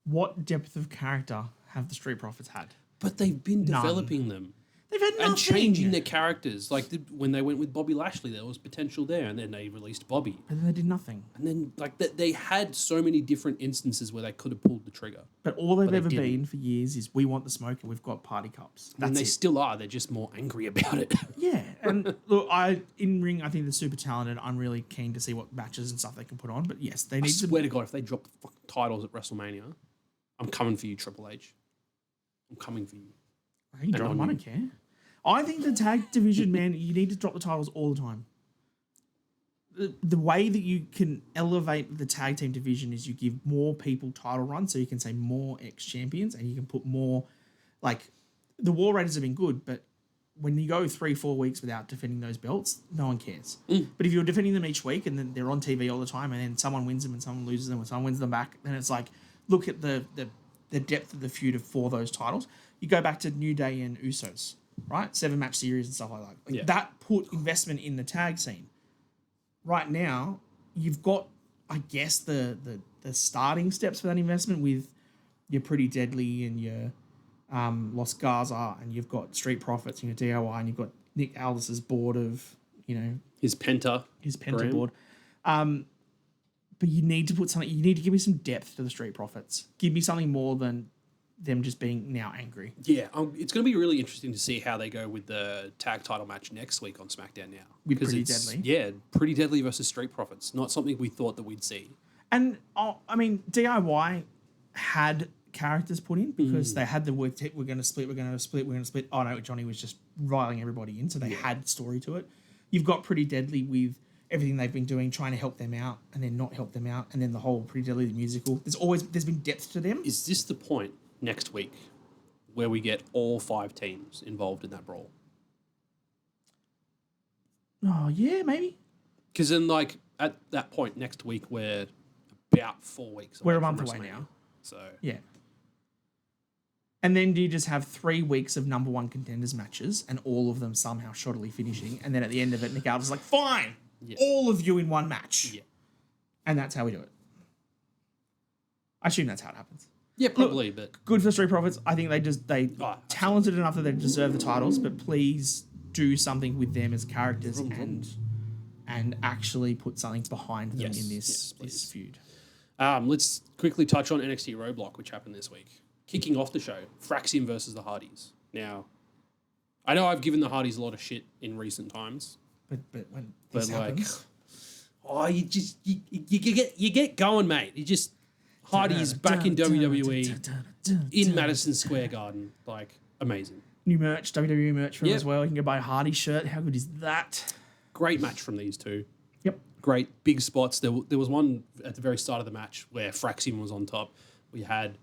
What depth of character have the Street Profits had? But they've been developing them. They've had nothing. And changing their characters. Like when they went with Bobby Lashley, there was potential there, and then they released Bobby. But then they did nothing. And then like they had so many different instances where they could have pulled the trigger. But all they've ever been for years is we want the smoke and we've got party cups. And they still are. They're just more angry about it. Yeah. And look, in ring, I think they're super talented. I'm really keen to see what matches and stuff they can put on. But yes, they need to. I swear to God, if they drop the fucking titles at WrestleMania, I'm coming for you, Triple H. I'm coming for you. I can drop them, I don't care. I think the tag division, man, you need to drop the titles all the time. The way that you can elevate the tag team division is you give more people title runs, so you can say more ex-champions, and you can put more, like, the War Raiders have been good, but when you go 3-4 weeks without defending those belts, no one cares. But if you're defending them each week and then they're on TV all the time, and then someone wins them and someone loses them and someone wins them back, then it's like, look at the depth of the feud for those titles. You go back to New Day and Usos, right? 7-match series and stuff like that. That put investment in the tag scene. Right now, you've got, I guess, the starting steps for that investment with your Pretty Deadly and your Los Garza, and you've got Street Profits and your DIY, and you've got Nick Aldis's board of, his Penta board. But you need to put something. You need to give me some depth to the Street Profits. Give me something more than them just being now angry. Yeah, it's going to be really interesting to see how they go with the tag title match next week on SmackDown now. With Pretty Deadly. Yeah, Pretty Deadly versus Street Profits. Not something we thought that we'd see. And, I mean, DIY had characters put in because they had the word, we're going to split. Oh, no, Johnny was just riling everybody in, so they had story to it. You've got Pretty Deadly with everything they've been doing, trying to help them out and then not help them out, and then the whole Pretty Deadly the musical. There's been depth to them. Is this the point next week where we get all 5 teams involved in that brawl? Oh, yeah, maybe. Because then, like, at that point next week, we're about 4 weeks away. We're a month from away WrestleMania. now. So Yeah. And then do you just have 3 weeks of number one contenders matches and all of them somehow shoddily finishing? And then at the end of it, Nick Aldis is like, fine, all of you in one match. Yeah. And that's how we do it. I assume that's how it happens. Yeah, probably, but Good for Street Profits. I think they talented enough that they deserve the titles, but please do something with them as characters and actually put something behind them in this feud. Let's quickly touch on NXT Roadblock, which happened this week. Kicking off the show, Fraxium versus the Hardys. Now, I know I've given the Hardys a lot of shit in recent times, But when this happens, you get going, mate. You just Hardys back in WWE in Madison Square Garden, like amazing. New merch, WWE merch for them as well. You can go buy a Hardy shirt. How good is that? Great match from these two. Yep. Great big spots. There was one at the very start of the match where Fraxium was on top. We had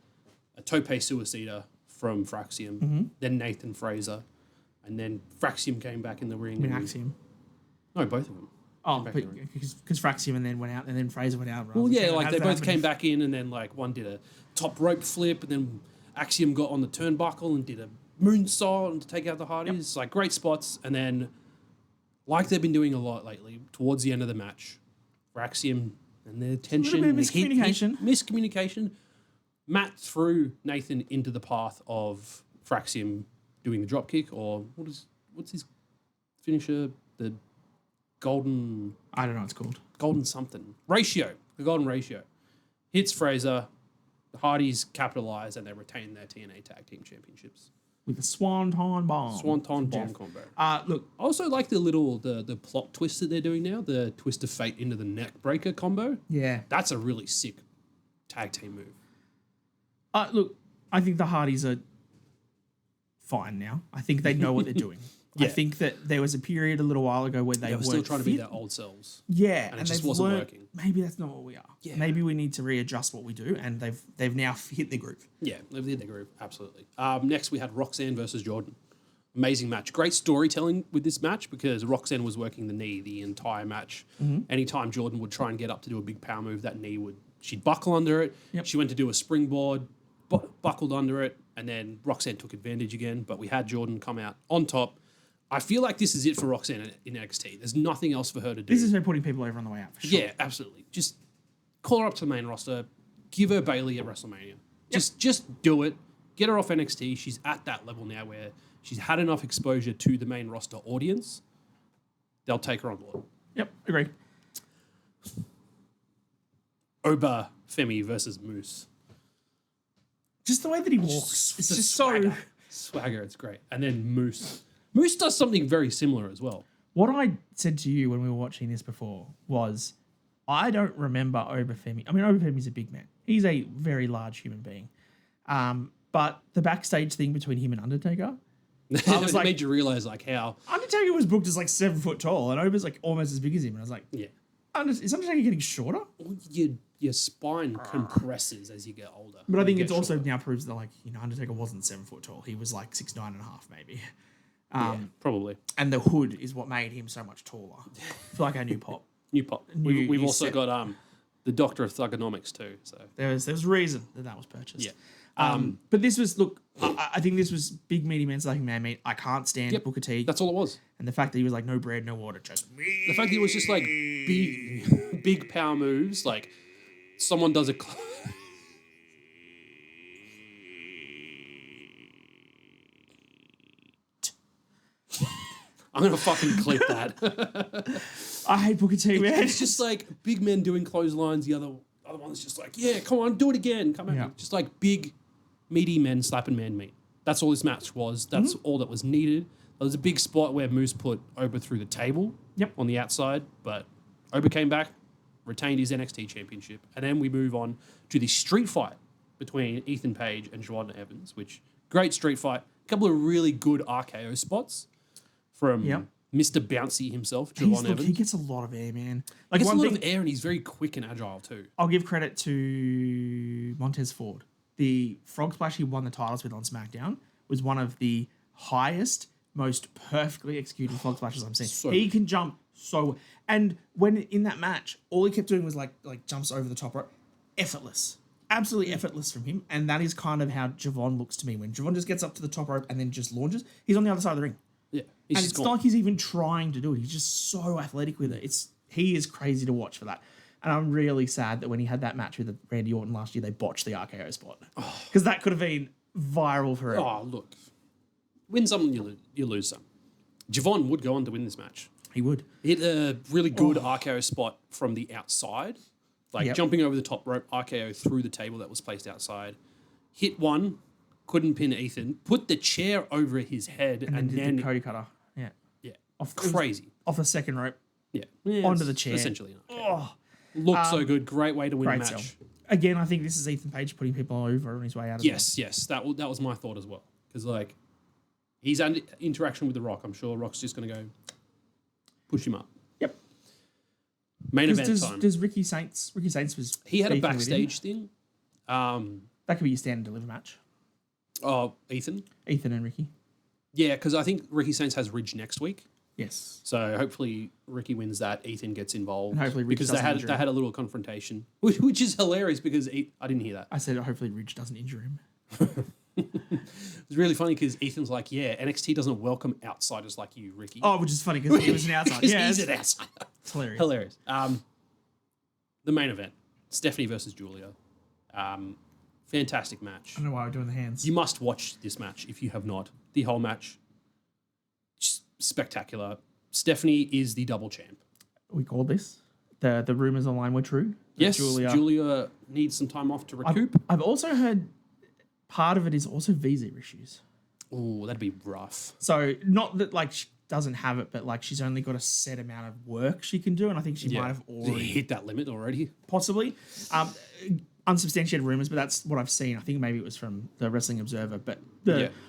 a tope suicida from Fraxium, then Nathan Fraser, and then Fraxium came back in the ring. Axiom. No, both of them. Oh, because Fraxium and then went out, and then Fraser went out. Well, yeah, like they both came back in, and then like one did a top rope flip, and then Axiom got on the turnbuckle and did a moonsault to take out the Hardys. Like great spots, and then like they've been doing a lot lately, towards the end of the match, Fraxium and their tension, a little bit of miscommunication. Matt threw Nathan into the path of Fraxium doing the dropkick, or what's his finisher? The golden... I don't know what it's called. Golden something. Ratio. The golden ratio. Hits Fraser. The Hardys capitalise and they retain their TNA Tag Team Championships. With a Swanton Bomb. Swanton Bomb combo. Look. I also like the plot twist that they're doing now. The Twist of Fate into the neck breaker combo. Yeah. That's a really sick tag team move. Look, I think the Hardys are fine now. I think they know what they're doing. I think that there was a period a little while ago where they were still trying to be their old selves. Yeah, and it just wasn't working. Maybe that's not what we are. Yeah. Maybe we need to readjust what we do, and they've now hit their groove. Yeah, they've hit their groove, absolutely. Next, we had Roxanne versus Jordan. Amazing match. Great storytelling with this match because Roxanne was working the knee the entire match. Anytime Jordan would try and get up to do a big power move, that knee she'd buckle under it. Yep. She went to do a springboard, buckled under it, and then Roxanne took advantage again. But we had Jordan come out on top. I feel like this is it for Roxanne in NXT. There's nothing else for her to do. This is her putting people over on the way out, for sure. Yeah, absolutely. Just call her up to the main roster. Give her Bayley at WrestleMania. Just do it. Get her off NXT. She's at that level now where she's had enough exposure to the main roster audience. They'll take her on board. Yep, agree. Oba Femi versus Moose. Just the way that he walks. It's just swagger. Swagger, it's great. And then Moose. Moose does something very similar as well. What I said to you when we were watching this before was, I don't remember Obafemi. I mean, Obafemi's a big man. He's a very large human being. But the backstage thing between him and Undertaker, I was it made you realise like how Undertaker was booked as like 7 foot tall, and Oba's like almost as big as him. And I was like, is Undertaker getting shorter? Your spine compresses as you get older. But I think it's also now proves that like Undertaker wasn't 7 foot tall. He was like 6'9.5" maybe. Probably. And the hood is what made him so much taller. I feel like our new pop. We've also got the Doctor of Thugonomics too. So there was reason that was purchased. Yeah. But this was I think this was big meaty men slapping man meat. I can't stand Booker T. That's all it was. And the fact that he was like no bread, no water, just me. The fact that he was just like big power moves, like someone does a. I'm going to fucking clip that. I hate Booker T, man. It's just like big men doing clotheslines. The other one's just like, yeah, come on, do it again. Come on. Just like big, meaty men slapping man meat. That's all this match was. That's all that was needed. There was a big spot where Moose put Oba through the table on the outside, but Oba came back, retained his NXT championship, and then we move on to the street fight between Ethan Page and Juwan Evans, which, great street fight. A couple of really good RKO spots from Mr. Bouncy himself, Juwan Evans. He gets a lot of air, man. Like, he gets a lot of air, and he's very quick and agile too. I'll give credit to Montez Ford. The frog splash he won the titles with on SmackDown was one of the highest, most perfectly executed frog splashes I've seen. So He good. can jump so well. And when in that match, all he kept doing was like jumps over the top rope. Effortless. Absolutely effortless from him. And that is kind of how Javon looks to me. When Javon just gets up to the top rope and then just launches, he's on the other side of the ring. Yeah. And it's not like he's even trying to do it. He's just so athletic with it. He is crazy to watch for that. And I'm really sad that when he had that match with Randy Orton last year, they botched the RKO spot. Because that could have been viral forever. Oh, look. Win some, you lose some. Javon would go on to win this match. He would. He hit a really good RKO spot from the outside. Like jumping over the top rope, RKO through the table that was placed outside. Hit one, couldn't pin Ethan, put the chair over his head, and Did then the Cody Cutter. Yeah. Crazy. Off the second rope. Yeah. Onto it's the chair. Essentially. Oh. Looked so good. Great way to win a Great match. sell. Again, I think this is Ethan Page putting people over on his way out. Yes. That was my thought as well. Because like, he's under interaction with The Rock. I'm sure Rock's just going to go push him up. Yep. Main event time. Does Ricky Saints was He had a beefing with him? backstage thing. That could be your stand and deliver match. Oh, Ethan. And Ricky. Yeah, because I think Ricky Saints has Ridge next week. Yes. So hopefully Ricky wins that. Ethan gets involved. And hopefully Ridge because doesn't they injure had a little confrontation, which is hilarious because I didn't hear that. I said hopefully Ridge doesn't injure him. It's really funny because Ethan's like, yeah, NXT doesn't welcome outsiders like you, Ricky. Oh, which is funny because he was an outsider. Yeah, he's an outsider. It's hilarious. Hilarious. The main event, Stephanie versus Julia. Fantastic match. I don't know why we're doing the hands. You must watch this match if you have not. The whole match, just spectacular. Stephanie is the double champ. We called this. The rumors online were true. Yes, Julia needs some time off to recoup. I've also heard part of it is also visa issues. Oh, that'd be rough. So not that like she doesn't have it, but like she's only got a set amount of work she can do, and I think she might have already hit that limit already. Possibly. Unsubstantiated rumors, but that's what I've seen. I think maybe it was from the Wrestling Observer, but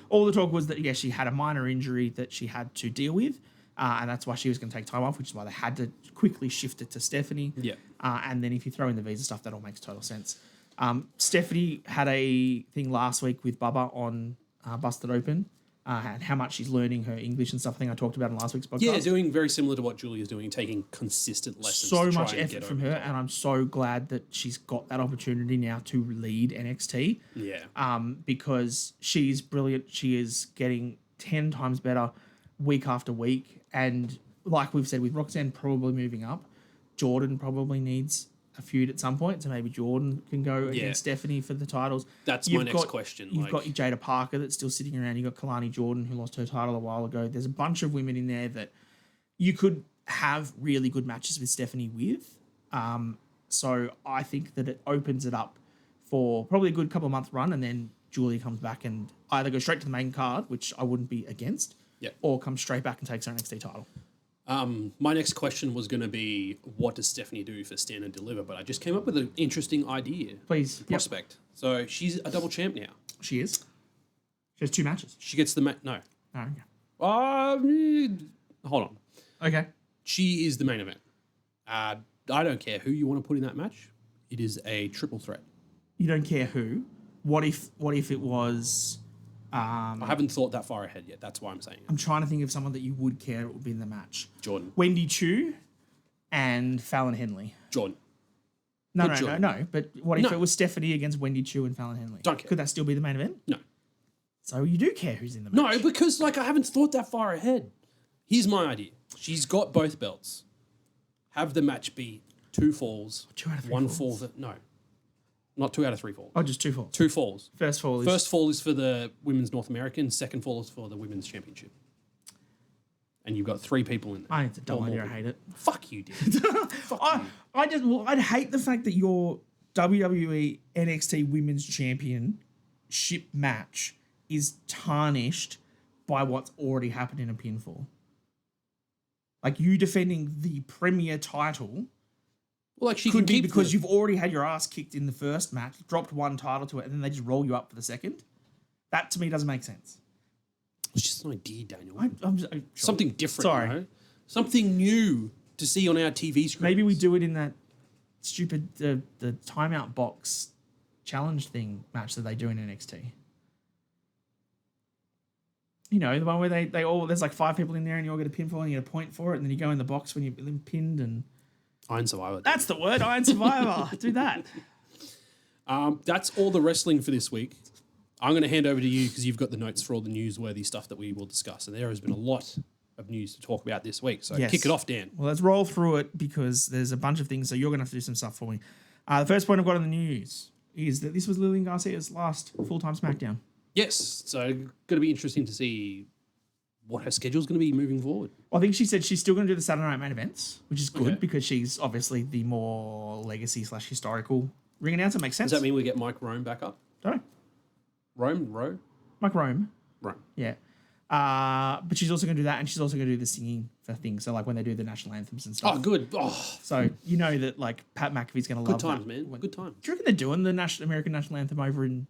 all the talk was that she had a minor injury that she had to deal with, and that's why she was going to take time off, which is why they had to quickly shift it to Stephanie. Yeah. And then if you throw in the visa stuff, that all makes total sense. Stephanie had a thing last week with Bubba on Busted Open, and how much she's learning her English and stuff. I think I talked about in last week's podcast. Yeah, doing very similar to what Julia's doing, taking consistent lessons. So to try much and effort get from over her, the top. and I'm so glad that she's got that opportunity now to lead NXT. Yeah. Because she's brilliant. She is getting 10 times better week after week. And like we've said, with Roxanne probably moving up, Jordan probably needs a feud at some point. So maybe Jordan can go against Stephanie for the titles. That's my next question. You've got Jada Parker that's still sitting around. You've got Kalani Jordan, who lost her title a while ago. There's a bunch of women in there that you could have really good matches with Stephanie with. So I think that it opens it up for probably a good couple of month run, and then Julia comes back and either go straight to the main card, which I wouldn't be against, or comes straight back and takes her NXT title. My next question was going to be, what does Stephanie do for stand and deliver? But I just came up with an interesting idea. Please. Prospect. So she's a double champ now. She is. She has 2 matches. She gets the no. Oh, Hold on. okay. She is the main event. I don't care who you want to put in that match. It is a triple threat. You don't care who. What if it was... I haven't thought that far ahead yet. That's why I'm saying it. I'm trying to think of someone that you would care would be in the match. Jordan. Wendy Chu and Fallon Henley. Jordan. No. But what if No. it was Stephanie against Wendy Chu and Fallon Henley? Don't care. Could that still be the main event? No. So you do care who's in the match? No, because I haven't thought that far ahead. Here's my idea. She's got both belts. Have the match be 2 falls. 2 out of 3 1 falls. fall. No. Not 2 out of 3 falls. Oh, just 2 falls. 2 falls. First fall is... First fall is for the Women's North American. Second fall is for the Women's Championship. And you've got 3 people in there. I think it's a dumb idea. I hate it. Fuck you, dude. I'd hate the fact that your WWE NXT Women's Championship match is tarnished by what's already happened in a pinfall. Like you defending the premier title Well, like she could can be keep because the- you've already had your ass kicked in the first match, dropped 1 title to it, and then they just roll you up for the second. That to me doesn't make sense. It's just an idea, Daniel. I'm Something different. Sorry. You know? Something new to see on our TV screen. Maybe we do it in that stupid the timeout box challenge thing match that they do in NXT. You know, the one where they all, there's like 5 people in there and you all get a pinfall and you get a point for it, and then you go in the box when you've been pinned. And Iron Survivor. that's the word, Iron Survivor. Do that. That's all the wrestling for this week. I'm going to hand over to you because you've got the notes for all the newsworthy stuff that we will discuss. And there has been a lot of news to talk about this week. So Yes. kick it off, Dan. Well, let's roll through it because there's a bunch of things. So you're going to have to do some stuff for me. The first point I've got in the news is that this was Lillian Garcia's last full-time SmackDown. Yes. So going to be interesting to see what her schedule is going to be moving forward. Well, I think she said she's still going to do the Saturday Night main events, which is good Okay. because she's obviously the more legacy/historical ring announcer. Makes sense. Does that mean we get Mike Rome back up? Don't know. Rowe? Mike Rome. Rome. Yeah. But she's also going to do that, and she's also going to do the singing for things. So like when they do the national anthems and stuff. Oh, good. Oh, So you know that like Pat McAfee's going to love good times, that. man. Good times. Do you reckon they're doing the American national anthem over in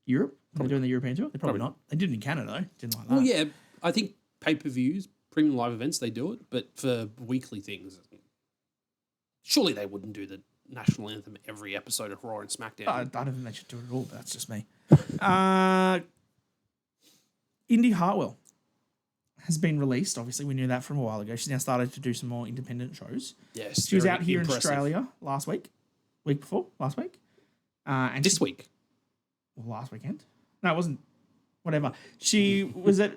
Europe? They're doing the European tour? They're probably not. They did it in Canada though. Didn't like that. Well, yeah. I think pay-per-views, premium live events, they do it. But for weekly things, surely they wouldn't do the national anthem every episode of Raw and SmackDown. I don't think they should do it at all, but that's just me. Indy Hartwell has been released. Obviously, we knew that from a while ago. She's now started to do some more independent shows. Yes. She was very out here impressive. in Australia last week. Last week. And This week. last weekend. No, it wasn't. Whatever. She was at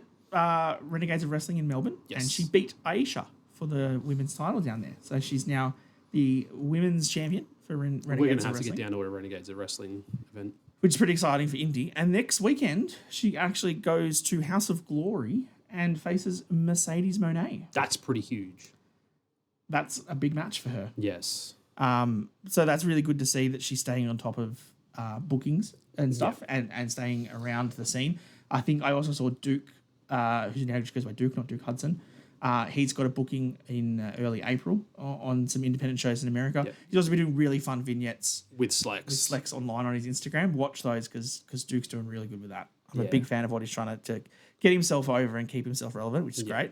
Renegades of Wrestling in Melbourne, Yes. and she beat Aisha for the women's title down there. So she's now the women's champion for Renegades We're going of to have to Wrestling, get down to a Renegades of Wrestling event. which is pretty exciting for Indy. And next weekend, she actually goes to House of Glory and faces Mercedes Moné. That's pretty huge. That's a big match for her. Yes. So that's really good to see that she's staying on top of bookings and stuff, and staying around the scene. I think I also saw Duke, who now just goes by Duke, not Duke Hudson. He's got a booking in early April on some independent shows in America. Yep. He's also been doing really fun vignettes With Slex. with Slex online on his Instagram. Watch those because Duke's doing really good with that. I'm a Yeah. big fan of what he's trying to get himself over and keep himself relevant, which is great.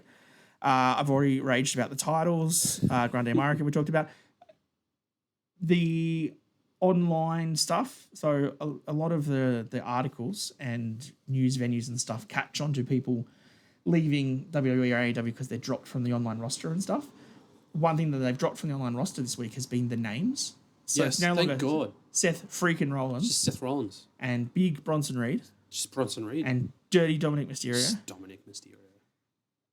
I've already raged about the titles. Grande America we talked about. The online stuff. So a lot of the articles and news venues and stuff catch on to people leaving WWE or AEW because they're dropped from the online roster and stuff. One thing that they've dropped from the online roster this week has been the names. So Yes, it's no thank longer God. Seth freaking Rollins Just Seth Rollins. and Big Bronson Reed Just Bronson Reed. and Dirty Dominic Mysterio. Just Dominic Mysterio.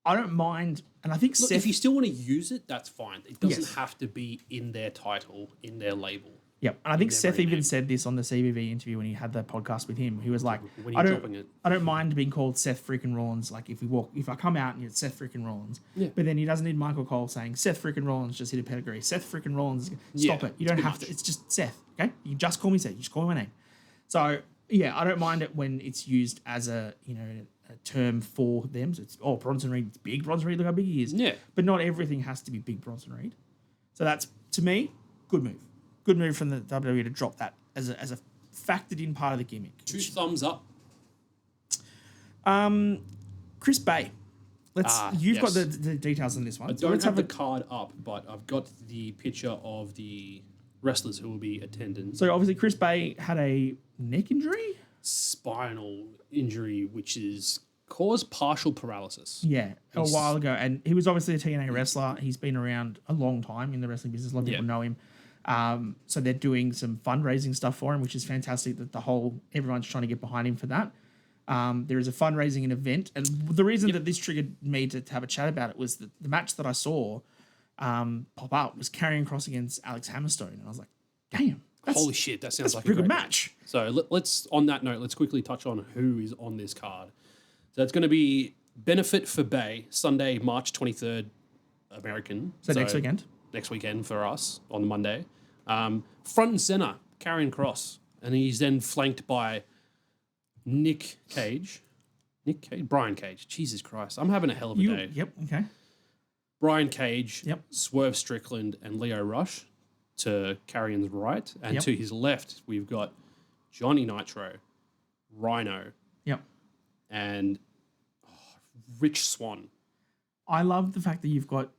I don't mind, and I think Look, Seth. if you still want to use it, that's fine. It doesn't Yes. have to be in their title, in their label. Yep, and I think their Seth very even name. said this on the CBV interview when he had the podcast with him. He was like, When "I you're don't, dropping it. I don't mind being called Seth freaking Rollins. Like if I come out and it's Seth freaking Rollins, Yeah. but then he doesn't need Michael Cole saying Seth freaking Rollins just hit a pedigree. Seth freaking Rollins, stop Yeah, it. You it's don't too have much. to. It's just Seth. Okay, you just call me Seth. You just call me my name. So yeah, I don't mind it when it's used as a a term for them. So it's Bronson Reed, it's big Bronson Reed. Look how big he is. Yeah. But not everything has to be big Bronson Reed. So that's, to me, good move. Good move from the WWE to drop that as a factored in part of the gimmick. Two thumbs up. Chris Bay. You've got yes. the details on this one. I So don't let's have the a- card up, but I've got the picture of the wrestlers who will be attending. So obviously Chris Bay had a neck injury. Spinal injury, which is caused partial paralysis. Yeah, a He's- while ago. And he was obviously a TNA wrestler. He's been around a long time in the wrestling business. A lot of people know him. So they're doing some fundraising stuff for him, which is fantastic that everyone's trying to get behind him for that. There is a fundraising event. And the reason that this triggered me to have a chat about it was that the match that I saw pop up was Karrion Kross against Alex Hammerstone. And I was like, damn. Holy shit, that sounds That's like a pretty good great match. So let's on that note, let's quickly touch on who is on this card. So it's going to be Benefit for Bay, Sunday, March 23rd, American. So next weekend. Next weekend for us on the Monday. Front and center, Karrion Kross. And he's then flanked by Brian Cage. Jesus Christ. I'm having a hell of a day. Yep. Okay. Brian Cage, Yep. Swerve Strickland, and Leo Rush to Carrion's right. And Yep. to his left, we've got Johnny Nitro, Rhino, Yep. and Rich Swann. I love the fact that you've got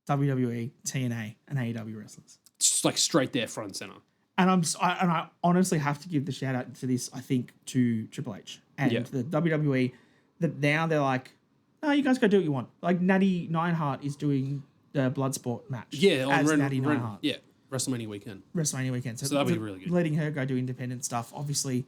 WWE, TNA, and AEW wrestlers. Just like straight there, front and center. And I honestly have to give the shout out to this, I think, to Triple H and Yeah. the WWE. that now they're like, no, you guys go do what you want. Like Natty Neidhart is doing the Bloodsport match. Yeah, as Natty Neidhart. Yeah, WrestleMania weekend. WrestleMania weekend. So that'll be really good. Letting her go do independent stuff. Obviously,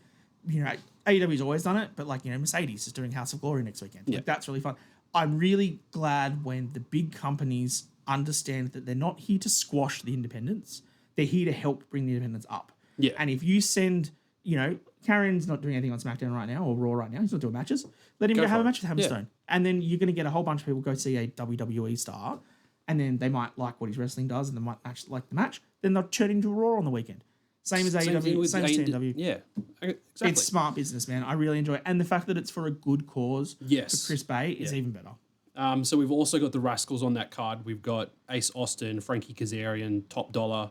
AEW's always done it, but Mercedes is doing House of Glory next weekend. Yeah. Like, that's really fun. I'm really glad when the big companies understand that they're not here to squash the independents. They're here to help bring the independents up. Yeah. And if you send, Karrion's not doing anything on SmackDown right now or Raw right now. He's not doing matches. Let him go have a match with Hammerstone. And then you're going to get a whole bunch of people go see a WWE star, and then they might like what his wrestling does, and they might like the match. Then they'll turn into a Raw on the weekend. Same as AEW, same as TNW. Yeah, exactly. It's smart business, man. I really enjoy it. And the fact that it's for a good cause Yes. for Chris Bay is even better. So we've also got the Rascals on that card. We've got Ace Austin, Frankie Kazarian, Top Dollar.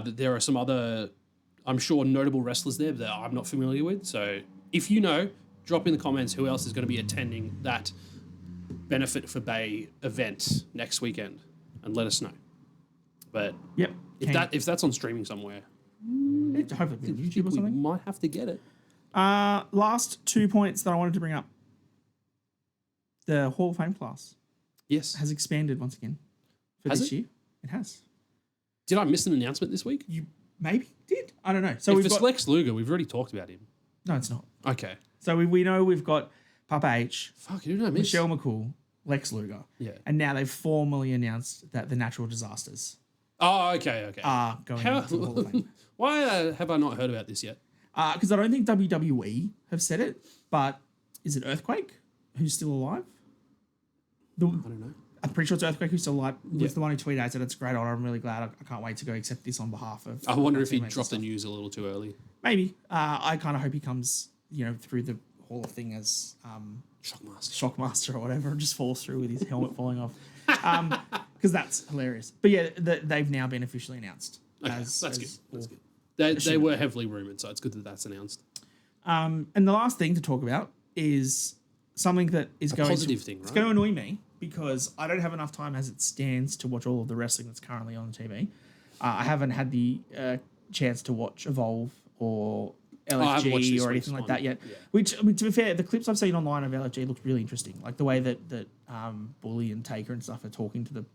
There are some other, I'm sure, notable wrestlers there that I'm not familiar with. So if you know, drop in the comments who else is going to be attending that Benefit for Bay event next weekend, and let us know. But Yep. if that's on streaming somewhere, Hopefully on YouTube or we something. might have to get it. Last 2 points that I wanted to bring up. The Hall of Fame class Yes. has expanded once again for Has this it? year. It has. Did I miss an announcement this week? You maybe did. I don't know. So If we've it's got Lex Luger, we've already talked about him. no, it's not. Okay. So we know we've got Papa H, Fuck, who did I miss? Michelle McCool, Lex Luger. Yeah. And now they've formally announced that the natural disasters Oh, okay. are going into the Hall of Fame. Why have I not heard about this yet? Because I don't think WWE have said it, but is it Earthquake who's still alive? I don't know. I'm pretty sure it's Earthquake who's still alive. Was Yeah. the one who tweeted out said it's a great honor. I'm really glad. I can't wait to go accept this on behalf of. I wonder my if he teammates and dropped the stuff. news a little too early. Maybe. I kind of hope he comes, through the Hall of Thing as Shockmaster. Shockmaster or whatever, and just falls through with his helmet falling off. Because that's hilarious. But yeah, they've now been officially announced. Okay, as, that's as good. That's Hall. good. They were heavily rumored, so it's good that that's announced. And the last thing to talk about is something that is going positive to, thing, It's right? going to annoy me because I don't have enough time as it stands to watch all of the wrestling that's currently on the TV. I haven't had the chance to watch Evolve or I haven't watched LFG this or week's anything like one. that yet. Yeah. Which, I mean, to be fair, the clips I've seen online of LFG look really interesting. Like the way that Bully and Taker and stuff are talking to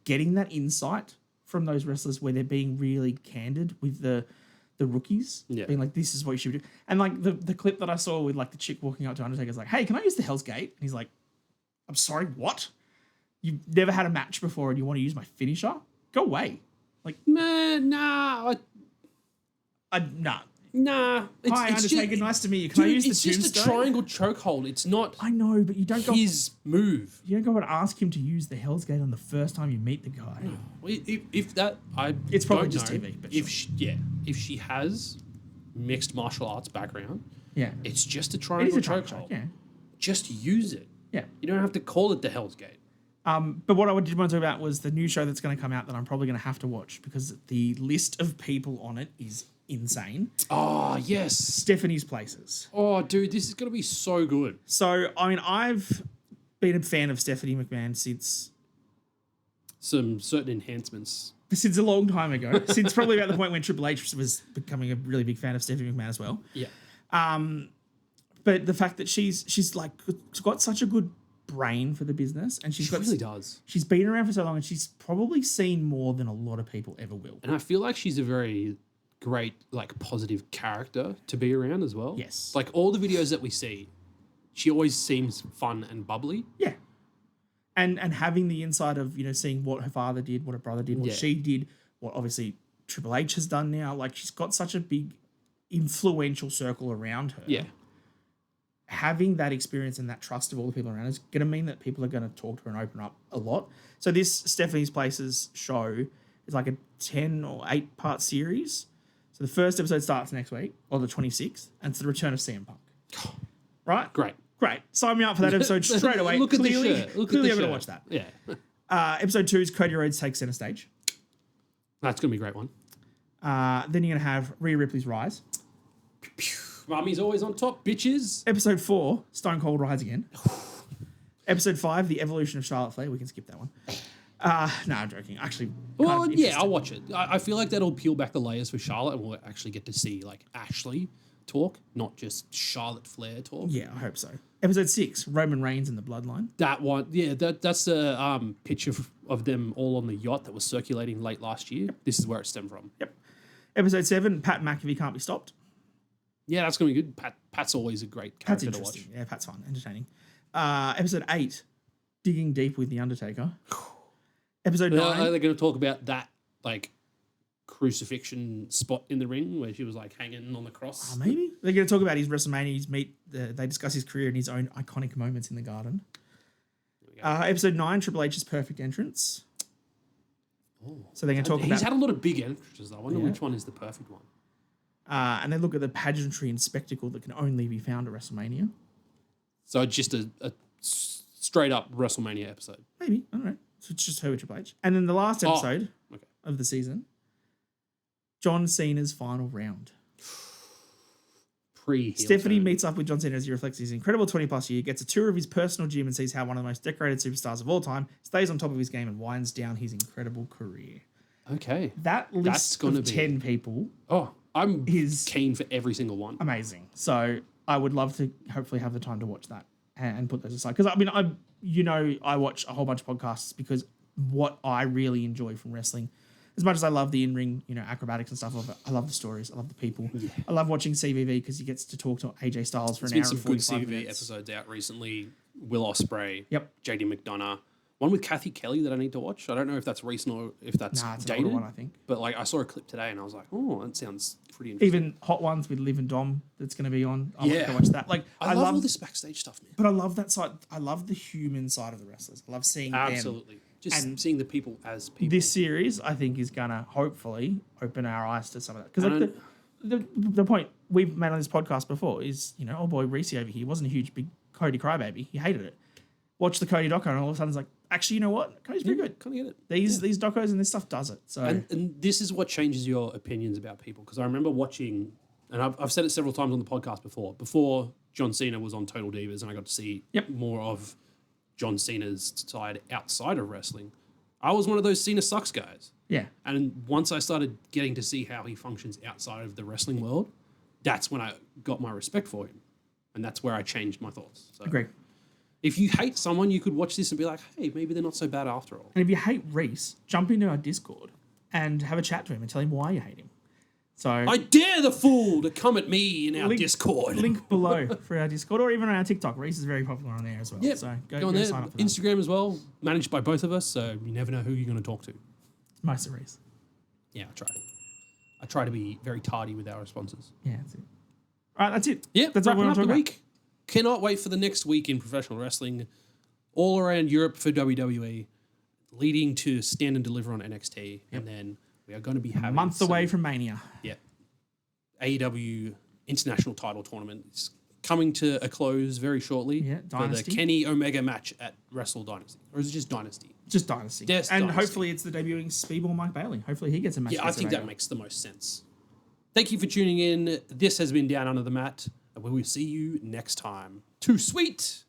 getting that insight from those wrestlers where they're being really candid with the rookies, Yeah. being like, this is what you should do. And like the clip that I saw with like the chick walking up to Undertaker's like, hey, can I use the Hell's Gate? And he's like, I'm sorry, what? You've never had a match before and you want to use my finisher? Go away. Like, Man, nah. nah. Nah. Hi, Undertaker, nice to meet you. Can I use the it's just a tombstone? triangle chokehold. It's not I know, but you don't go. his move. You don't go and ask him to use the Hell's Gate on the first time you meet the guy. If that, I It's probably don't just know. TV, but if she has mixed martial arts background, Yeah, it's just a it is triangle a triangle chokehold. choke. Yeah, Just use it. yeah. You don't have to call it the Hell's Gate. But what I did want to talk about was the new show that's going to come out that I'm probably going to have to watch because the list of people on it is insane. Oh yes. Stephanie's Places. Oh dude, this is gonna be so good. So I mean, I've been a fan of Stephanie McMahon since Some certain enhancements. a long time ago. Since probably about the point when Triple H was becoming a really big fan of Stephanie McMahon as well. Yeah. But the fact that she's got such a good brain for the business, and She really does. She's been around for so long, and she's probably seen more than a lot of people ever will. And I feel like she's a very great, like, positive character to be around as well. Yes. Like all the videos that we see, she always seems fun and bubbly. Yeah. And having the insight of, seeing what her father did, what her brother did, what she did, what obviously Triple H has done now. Like, she's got such a big influential circle around her. Yeah. Having that experience and that trust of all the people around is going to mean that people are going to talk to her and open up a lot. So this Stephanie's Places show is like a 10 or 8 part series. So the first episode starts next week, or the 26th, and it's the return of CM Punk. Right? Great. Great. Sign me up for that episode straight away. Look at clearly, the shirt. clearly I'm going to watch that. Yeah. Episode 2 is Cody Rhodes takes center stage. That's going to be a great one. Then you're going to have Rhea Ripley's Rise. Mummy's always on top, bitches. Episode 4, Stone Cold Rise Again. Episode 5, The Evolution of Charlotte Flair. We can skip that one. No, I'm joking. Actually, Well, yeah, I'll watch it. I feel like that'll peel back the layers for Charlotte, and we'll actually get to see like Ashley talk, not just Charlotte Flair talk. Yeah, I hope so. Episode 6, Roman Reigns and the Bloodline. That one, yeah, that's a picture of them all on the yacht that was circulating late last year. This is where it stemmed from. Yep. Episode 7, Pat McAfee Can't Be Stopped. Yeah, that's going to be good. Pat's always a great Pat's character to watch. interesting. Yeah, Pat's fun, entertaining. Episode 8, Digging Deep with The Undertaker. Episode 9. Are they going to talk about that, like, crucifixion spot in the ring where she was, like, hanging on the cross? Maybe. They're going to talk about his WrestleMania, they discuss his career and his own iconic moments in the Garden. Episode 9, Triple H's perfect entrance. Oh. So they're going to talk about... He's had a lot of big entrances. I wonder which one is the perfect one. And they look at the pageantry and spectacle that can only be found at WrestleMania. So just a straight up WrestleMania episode. Maybe. I don't know. So it's just her with Triple H. And then the last episode of the season, John Cena's final round. Stephanie meets up with John Cena as he reflects his incredible 20-plus year, gets a tour of his personal gym and sees how one of the most decorated superstars of all time stays on top of his game and winds down his incredible career. Okay. That list of 10 people... Oh, I'm keen for every single one. Amazing. So I would love to hopefully have the time to watch that and put those aside. Because, I mean, I watch a whole bunch of podcasts because what I really enjoy from wrestling, as much as I love the in-ring, acrobatics and stuff, I love the stories. I love the people. Yeah. I love watching CVV because he gets to talk to AJ Styles for an hour and 45 minutes. There's been some good CVV episodes out recently. Will Ospreay. Yep. JD McDonough. One with Kathy Kelly that I need to watch. I don't know if that's recent or if that's it's dated. An older one, I think. But I saw a clip today and I was like, oh, that sounds pretty interesting. Even Hot Ones with Liv and Dom that's going to be on. I'll have to watch that. I love all this backstage stuff, man. But I love that side. I love the human side of the wrestlers. I love seeing them. Just seeing the people as people. This series, I think, is going to hopefully open our eyes to some of that. Because the point we've made on this podcast before is, old boy Reece over here wasn't a huge, big Cody crybaby. He hated it. Watch the Cody doco and all of a sudden it's like, actually, you know what? Cody's pretty good. Kind of get it. These docos and this stuff does it. So and this is what changes your opinions about people. Because I remember watching, and I've said it several times on the podcast before John Cena was on Total Divas and I got to see more of John Cena's side outside of wrestling. I was one of those Cena sucks guys. Yeah. And once I started getting to see how he functions outside of the wrestling world, that's when I got my respect for him. And that's where I changed my thoughts. So agree. If you hate someone, you could watch this and be like, hey, maybe they're not so bad after all. And if you hate Reece, jump into our Discord and have a chat to him and tell him why you hate him. So I dare the fool to come at me in our Discord. Link below for our Discord or even on our TikTok. Reece is very popular on there as well. Yep. So go on there. Sign up for Instagram as well, managed by both of us, so you never know who you're going to talk to. Most of Reece. Yeah, I try to be very tardy with our responses. Yeah, that's it. All right, that's it. Yep, that's all we're going to talk about. Cannot wait for the next week in professional wrestling, all around Europe for WWE, leading to Stand and Deliver on NXT, and then we are going to be having a month away from Mania. Yeah, AEW International Title Tournament is coming to a close very shortly. Yeah, Dynasty. For the Kenny Omega match at Wrestle Dynasty, or is it just Dynasty? Just Dynasty. Yes, and Dynasty. Hopefully it's the debuting Speedball Mike Bailey. Hopefully he gets a match. Yeah, I think that makes the most sense. Thank you for tuning in. This has been Down Under the Mat. And we will see you next time. Too sweet.